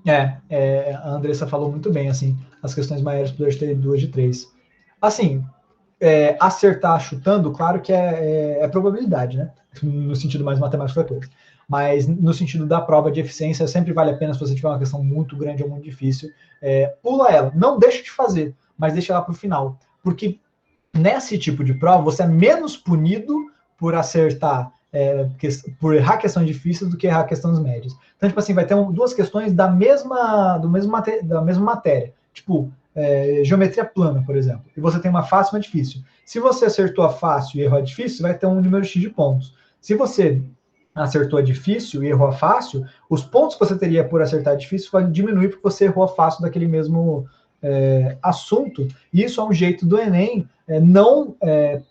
A Andressa falou muito bem, assim, as questões maiores poder ter 2 de 3. Assim, acertar chutando, claro que é probabilidade, né? No sentido mais matemático da coisa. Mas no sentido da prova de eficiência, sempre vale a pena se você tiver uma questão muito grande ou muito difícil. Pula ela, não deixa de fazer, mas deixa ela para o final. Porque nesse tipo de prova, você é menos punido por acertar, por errar questões difíceis do que errar questões médias. Então, tipo assim, vai ter duas questões da mesma matéria. Tipo, geometria plana, por exemplo. E você tem uma fácil e uma difícil. Se você acertou a fácil e errou a difícil, vai ter um número X de pontos. Se você acertou a difícil e errou a fácil, os pontos que você teria por acertar a difícil vai diminuir porque você errou a fácil daquele mesmo assunto. E isso é um jeito do Enem não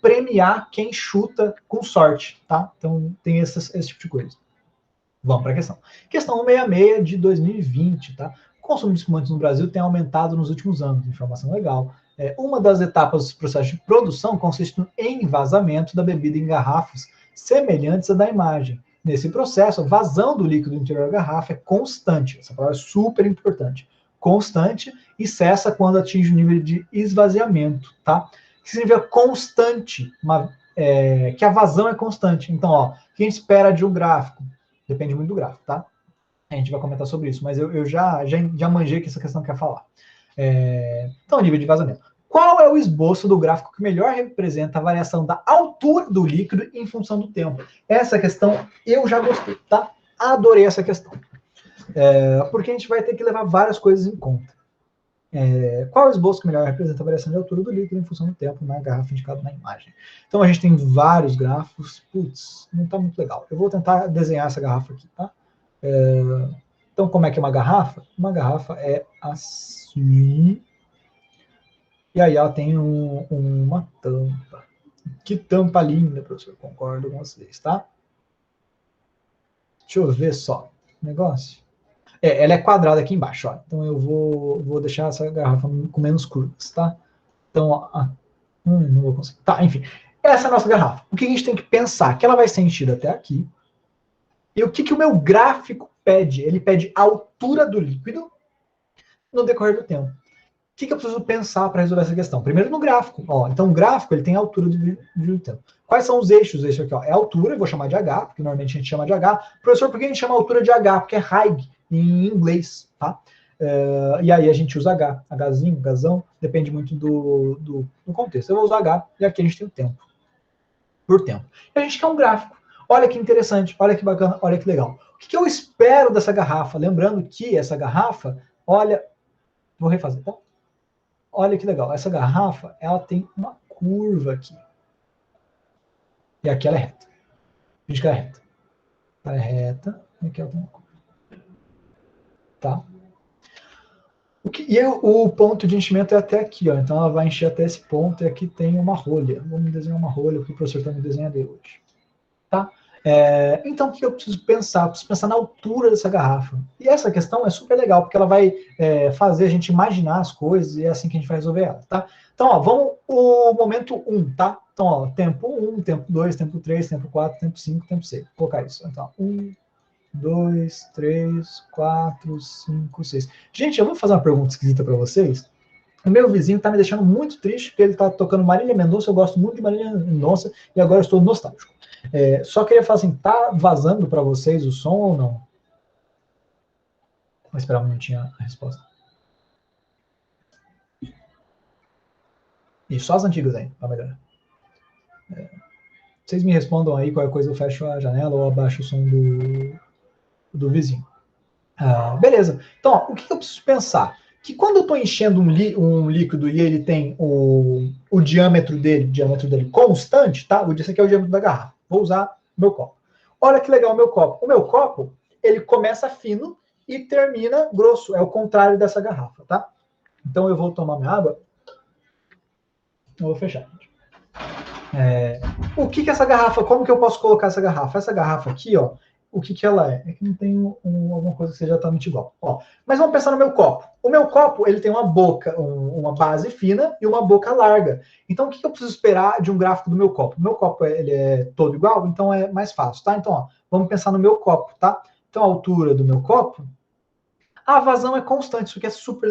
premiar quem chuta com sorte, tá? Então tem esse tipo de coisa. Vamos para a questão. Questão 166 de 2020, tá? O consumo de espumantes no Brasil tem aumentado nos últimos anos. Informação legal. Uma das etapas do processo de produção consiste no envasamento da bebida em garrafas semelhantes à da imagem. Nesse processo, a vazão do líquido interior da garrafa é constante. Essa palavra é super importante. Constante e cessa quando atinge o nível de esvaziamento, tá? Que significa constante, que a vazão é constante. Então, ó, o que a gente espera de um gráfico? Depende muito do gráfico, tá? A gente vai comentar sobre isso, mas eu já manjei que essa questão quer falar. Então, nível de vazamento. Qual é o esboço do gráfico que melhor representa a variação da altura do líquido em função do tempo? Essa questão eu já gostei, tá? Adorei essa questão. Porque a gente vai ter que levar várias coisas em conta. Qual é o esboço que melhor representa a variação de altura do líquido em função do tempo na garrafa indicada na imagem? Então a gente tem vários gráficos. Putz, não está muito legal. Eu vou tentar desenhar essa garrafa aqui, tá? Então, como é que é uma garrafa? Uma garrafa é assim. E aí ela tem uma tampa. Que tampa linda, professor. Concordo com vocês, tá? Deixa eu ver só o negócio. Ela é quadrada aqui embaixo, ó. Então eu vou deixar essa garrafa com menos curvas, tá? Então, não vou conseguir. Tá, enfim. Essa é a nossa garrafa. O que a gente tem que pensar? Que ela vai ser enchida até aqui. E o que o meu gráfico pede? Ele pede a altura do líquido no decorrer do tempo. O que eu preciso pensar para resolver essa questão? Primeiro no gráfico. Ó, então o gráfico ele tem a altura do tempo. Quais são os eixos? O eixo aqui ó, é a altura, eu vou chamar de H, porque normalmente a gente chama de H. Professor, por que a gente chama a altura de H? Porque é height em inglês, tá? E aí a gente usa H, Hzinho, Hzão, depende muito do contexto. Eu vou usar H e aqui a gente tem o tempo, por tempo. E a gente quer um gráfico. Olha que interessante, olha que bacana, olha que legal. O que eu espero dessa garrafa? Lembrando que essa garrafa, olha, vou refazer, tá? Olha que legal, essa garrafa, ela tem uma curva aqui. E aqui ela é reta. A gente quer ela é reta. Ela é reta, e aqui ela tem uma curva. Tá? O ponto de enchimento é até aqui, ó. Então ela vai encher até esse ponto e aqui tem uma rolha. Vamos desenhar uma rolha que o professor está me desenhando hoje. Tá? Então o que eu preciso pensar? Eu preciso pensar na altura dessa garrafa. E essa questão é super legal, porque ela vai fazer a gente imaginar as coisas e é assim que a gente vai resolver ela. Tá? Então, ó, vamos o momento 1, tá? Então, ó, tempo 1, tempo 2, tempo 3, tempo 4, tempo 5, tempo 6. Vou colocar isso. Então, 1, 2, 3, 4, 5, 6. Gente, eu vou fazer uma pergunta esquisita para vocês. O meu vizinho tá me deixando muito triste, porque ele tá tocando Marília Mendonça, eu gosto muito de Marília Mendonça, e agora eu estou nostálgico. Só queria falar assim, tá vazando para vocês o som ou não? Vou esperar um minutinho a resposta. E só as antigas aí, pra melhorar. Vocês me respondam aí, qualquer coisa eu fecho a janela ou abaixo o som do vizinho. Beleza. Então, ó, o que eu preciso pensar? Que quando eu estou enchendo um líquido e ele tem o diâmetro dele constante, tá? Esse aqui é o diâmetro da garrafa. Vou usar meu copo. Olha que legal o meu copo. O meu copo, ele começa fino e termina grosso. É o contrário dessa garrafa, tá? Então eu vou tomar minha água. Eu vou fechar. O que essa garrafa, como que eu posso colocar essa garrafa? Essa garrafa aqui, ó, o que ela é? É que não tem alguma coisa que seja totalmente igual. Ó, mas vamos pensar no meu copo. O meu copo, ele tem uma boca, uma base fina e uma boca larga. Então, o que eu preciso esperar de um gráfico do meu copo? O meu copo, ele é todo igual, então é mais fácil, tá? Então, ó, vamos pensar no meu copo, tá? Então, a altura do meu copo, a vazão é constante, isso aqui é super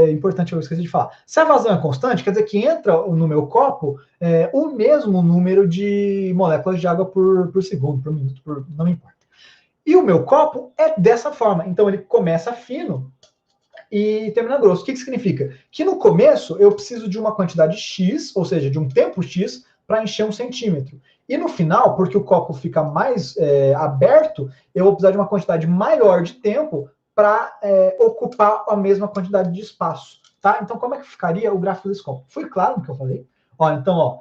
importante, eu esqueci de falar. Se a vazão é constante, quer dizer que entra no meu copo o mesmo número de moléculas de água por segundo, por minuto, não importa. E o meu copo é dessa forma, então ele começa fino e termina grosso. O que significa? Que no começo eu preciso de uma quantidade X, ou seja, de um tempo X, para encher 1 centímetro. E no final, porque o copo fica mais aberto, eu vou precisar de uma quantidade maior de tempo para ocupar a mesma quantidade de espaço. Tá? Então, como é que ficaria o gráfico desse copo? Foi claro no que eu falei? Ó, então, ó,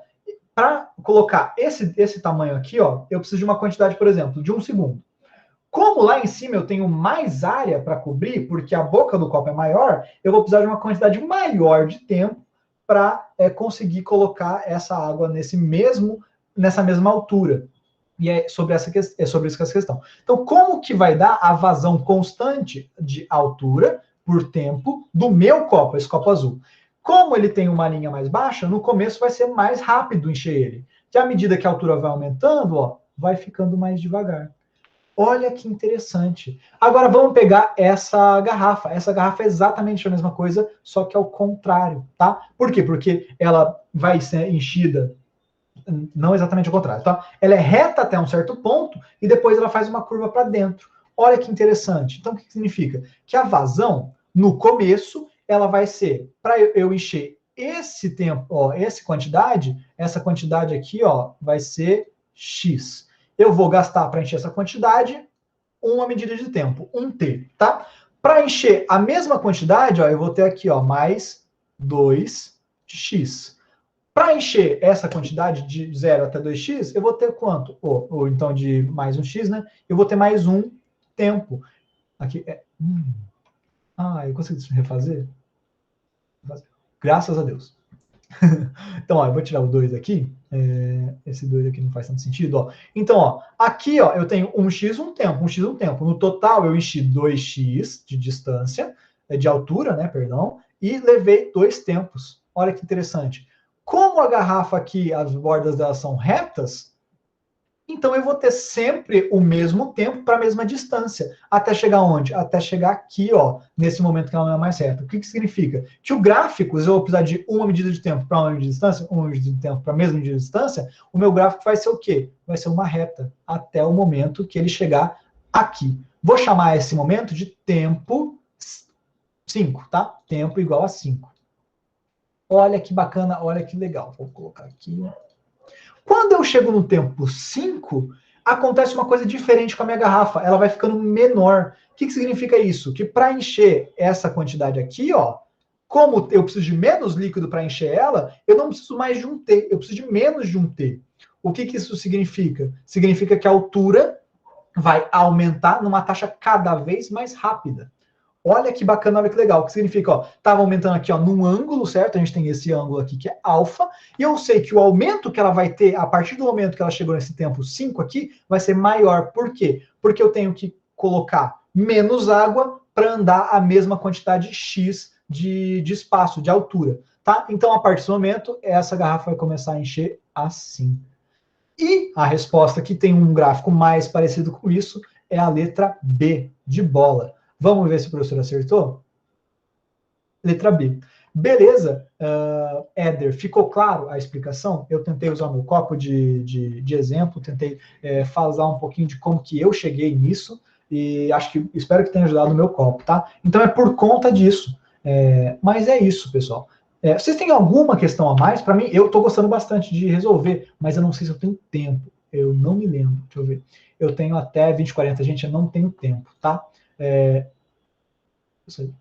para colocar esse tamanho aqui, ó, eu preciso de uma quantidade, por exemplo, de 1 segundo. Como lá em cima eu tenho mais área para cobrir, porque a boca do copo é maior, eu vou precisar de uma quantidade maior de tempo para conseguir colocar essa água nessa mesma altura. E é sobre isso que é essa questão. Então, como que vai dar a vazão constante de altura por tempo do meu copo, esse copo azul? Como ele tem uma linha mais baixa, no começo vai ser mais rápido encher ele. Que à medida que a altura vai aumentando, ó, vai ficando mais devagar. Olha que interessante. Agora vamos pegar essa garrafa. Essa garrafa é exatamente a mesma coisa, só que ao contrário, tá? Por quê? Porque ela vai ser enchida, não exatamente ao contrário, tá? Ela é reta até um certo ponto e depois ela faz uma curva para dentro. Olha que interessante. Então o que significa? Que a vazão, no começo, ela vai ser, para eu encher esse tempo, ó, essa quantidade aqui, ó, vai ser X. Eu vou gastar para encher essa quantidade uma medida de tempo, 1t, tá? Para encher a mesma quantidade, ó, eu vou ter aqui, ó, mais 2x. Para encher essa quantidade de 0 até 2x, eu vou ter quanto? Ou então de mais um x, né? Eu vou ter mais um tempo. Aqui é... eu consegui refazer? Graças a Deus. Então, ó, eu vou tirar o 2 aqui. Esse 2 aqui não faz tanto sentido. Ó. Então, ó, aqui ó, eu tenho 1x, um tempo, 1x, um tempo. No total, eu enchi 2x de distância, de altura, né, perdão, e levei 2 tempos. Olha que interessante. Como a garrafa aqui, as bordas dela são retas, então eu vou ter sempre o mesmo tempo para a mesma distância. Até chegar onde? Até chegar aqui, ó, nesse momento que ela não é mais reta. O que significa? Que o gráfico, se eu vou precisar de uma medida de tempo para uma medida de distância, uma medida de tempo para a mesma medida de distância, o meu gráfico vai ser o quê? Vai ser uma reta, até o momento que ele chegar aqui. Vou chamar esse momento de tempo 5, tá? Tempo igual a 5. Olha que bacana, olha que legal. Vou colocar aqui. Quando eu chego no tempo 5, acontece uma coisa diferente com a minha garrafa. Ela vai ficando menor. O que significa isso? Que para encher essa quantidade aqui, ó, como eu preciso de menos líquido para encher ela, eu não preciso mais de 1t, eu preciso de menos de 1t. O que isso significa? Significa que a altura vai aumentar numa taxa cada vez mais rápida. Olha que bacana, olha que legal. O que significa, ó, estava aumentando aqui, ó, num ângulo, certo? A gente tem esse ângulo aqui que é alfa, e eu sei que o aumento que ela vai ter a partir do momento que ela chegou nesse tempo 5 aqui, vai ser maior. Por quê? Porque eu tenho que colocar menos água para andar a mesma quantidade X de espaço, de altura, tá? Então, a partir desse momento, essa garrafa vai começar a encher assim. E a resposta que tem um gráfico mais parecido com isso é a letra B, de bola. Vamos ver se o professor acertou? Letra B. Beleza, Éder, ficou claro a explicação? Eu tentei usar o meu copo de exemplo, tentei falar um pouquinho de como que eu cheguei nisso, e espero que tenha ajudado o meu copo, tá? Então é por conta disso. Mas é isso, pessoal. Vocês têm alguma questão a mais? Para mim, eu estou gostando bastante de resolver, mas eu não sei se eu tenho tempo. Eu não me lembro. Deixa eu ver. Eu tenho até 20h40, gente, eu não tenho tempo, tá? Isso aí.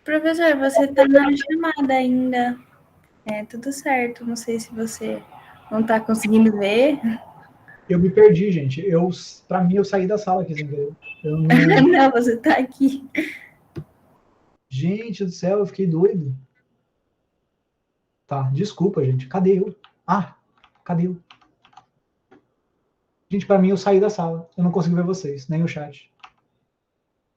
Professor, você está na chamada ainda. Tudo certo. Não sei se você não está conseguindo ver. Eu me perdi, gente. Para mim, eu saí da sala aqui sem querer. Não, você está aqui. Gente do céu, eu fiquei doido. Tá, desculpa, gente. Cadê eu? Cadê eu? Gente, para mim, eu saí da sala. Eu não consigo ver vocês, nem o chat.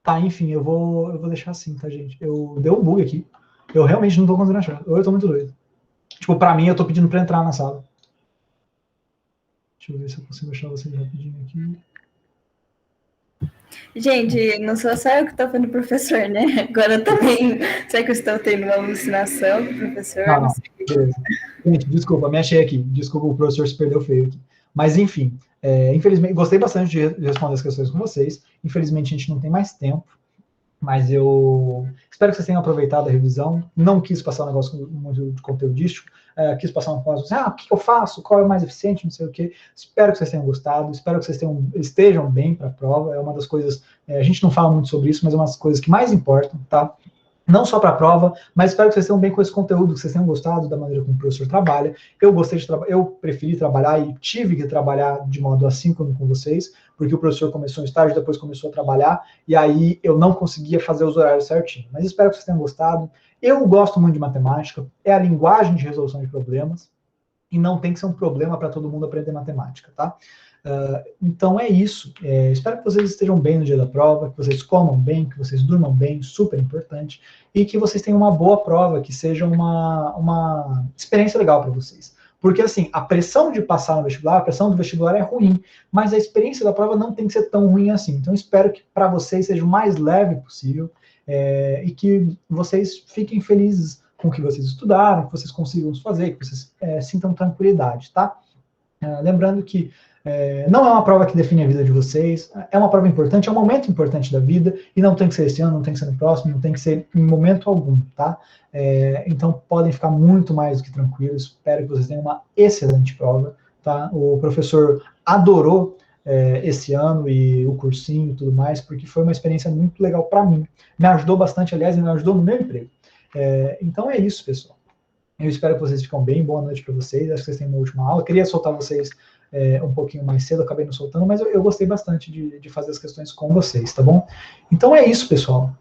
Tá, enfim, eu vou deixar assim, tá, gente? Deu um bug aqui. Eu realmente não tô conseguindo achar. Ou eu tô muito doido. Tipo, pra mim, eu tô pedindo pra entrar na sala. Deixa eu ver se eu consigo achar vocês rapidinho aqui. Gente, não sou só eu que estou vendo o professor, né? Agora também. Será que eu estou tendo uma alucinação do professor? Não, beleza. Gente, desculpa, me achei aqui. Desculpa, o professor se perdeu feio aqui. Mas, enfim, infelizmente, gostei bastante de responder as questões com vocês. Infelizmente, a gente não tem mais tempo. Mas eu espero que vocês tenham aproveitado a revisão. Não quis passar um negócio muito de conteudístico, quis passar um negócio assim, o que eu faço, qual é o mais eficiente, não sei o quê. Espero que vocês tenham gostado, espero que vocês estejam bem para a prova. É uma das coisas, a gente não fala muito sobre isso, mas é uma das coisas que mais importam, tá? Não só para a prova, mas espero que vocês tenham bem com esse conteúdo, que vocês tenham gostado da maneira como o professor trabalha. Eu gostei de trabalhar, eu preferi trabalhar e tive que trabalhar de modo assíncrono com vocês, porque o professor começou um estágio, depois começou a trabalhar, e aí eu não conseguia fazer os horários certinho. Mas espero que vocês tenham gostado. Eu gosto muito de matemática, é a linguagem de resolução de problemas, e não tem que ser um problema para todo mundo aprender matemática, tá? Então é isso. Espero que vocês estejam bem no dia da prova, que vocês comam bem, que vocês durmam bem, super importante, e que vocês tenham uma boa prova, que seja uma experiência legal para vocês. Porque, assim, a pressão de passar no vestibular, a pressão do vestibular é ruim, mas a experiência da prova não tem que ser tão ruim assim. Então, espero que para vocês seja o mais leve possível e que vocês fiquem felizes com o que vocês estudaram, que vocês consigam fazer, que vocês sintam tranquilidade, tá? Lembrando que não é uma prova que define a vida de vocês, é uma prova importante, é um momento importante da vida, e não tem que ser esse ano, não tem que ser no próximo, não tem que ser em momento algum, tá? Então podem ficar muito mais do que tranquilos, espero que vocês tenham uma excelente prova, tá? O professor adorou esse ano e o cursinho e tudo mais, porque foi uma experiência muito legal para mim, me ajudou bastante, aliás, e me ajudou no meu emprego. Então é isso, pessoal. Eu espero que vocês fiquem bem, boa noite para vocês, acho que vocês têm uma última aula, queria soltar vocês um pouquinho mais cedo, acabei não soltando, mas eu gostei bastante de fazer as questões com vocês, tá bom? Então é isso, pessoal.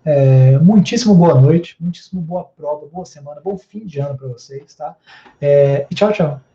Muitíssimo boa noite, muitíssimo boa prova, boa semana, bom fim de ano para vocês, tá? E tchau, tchau.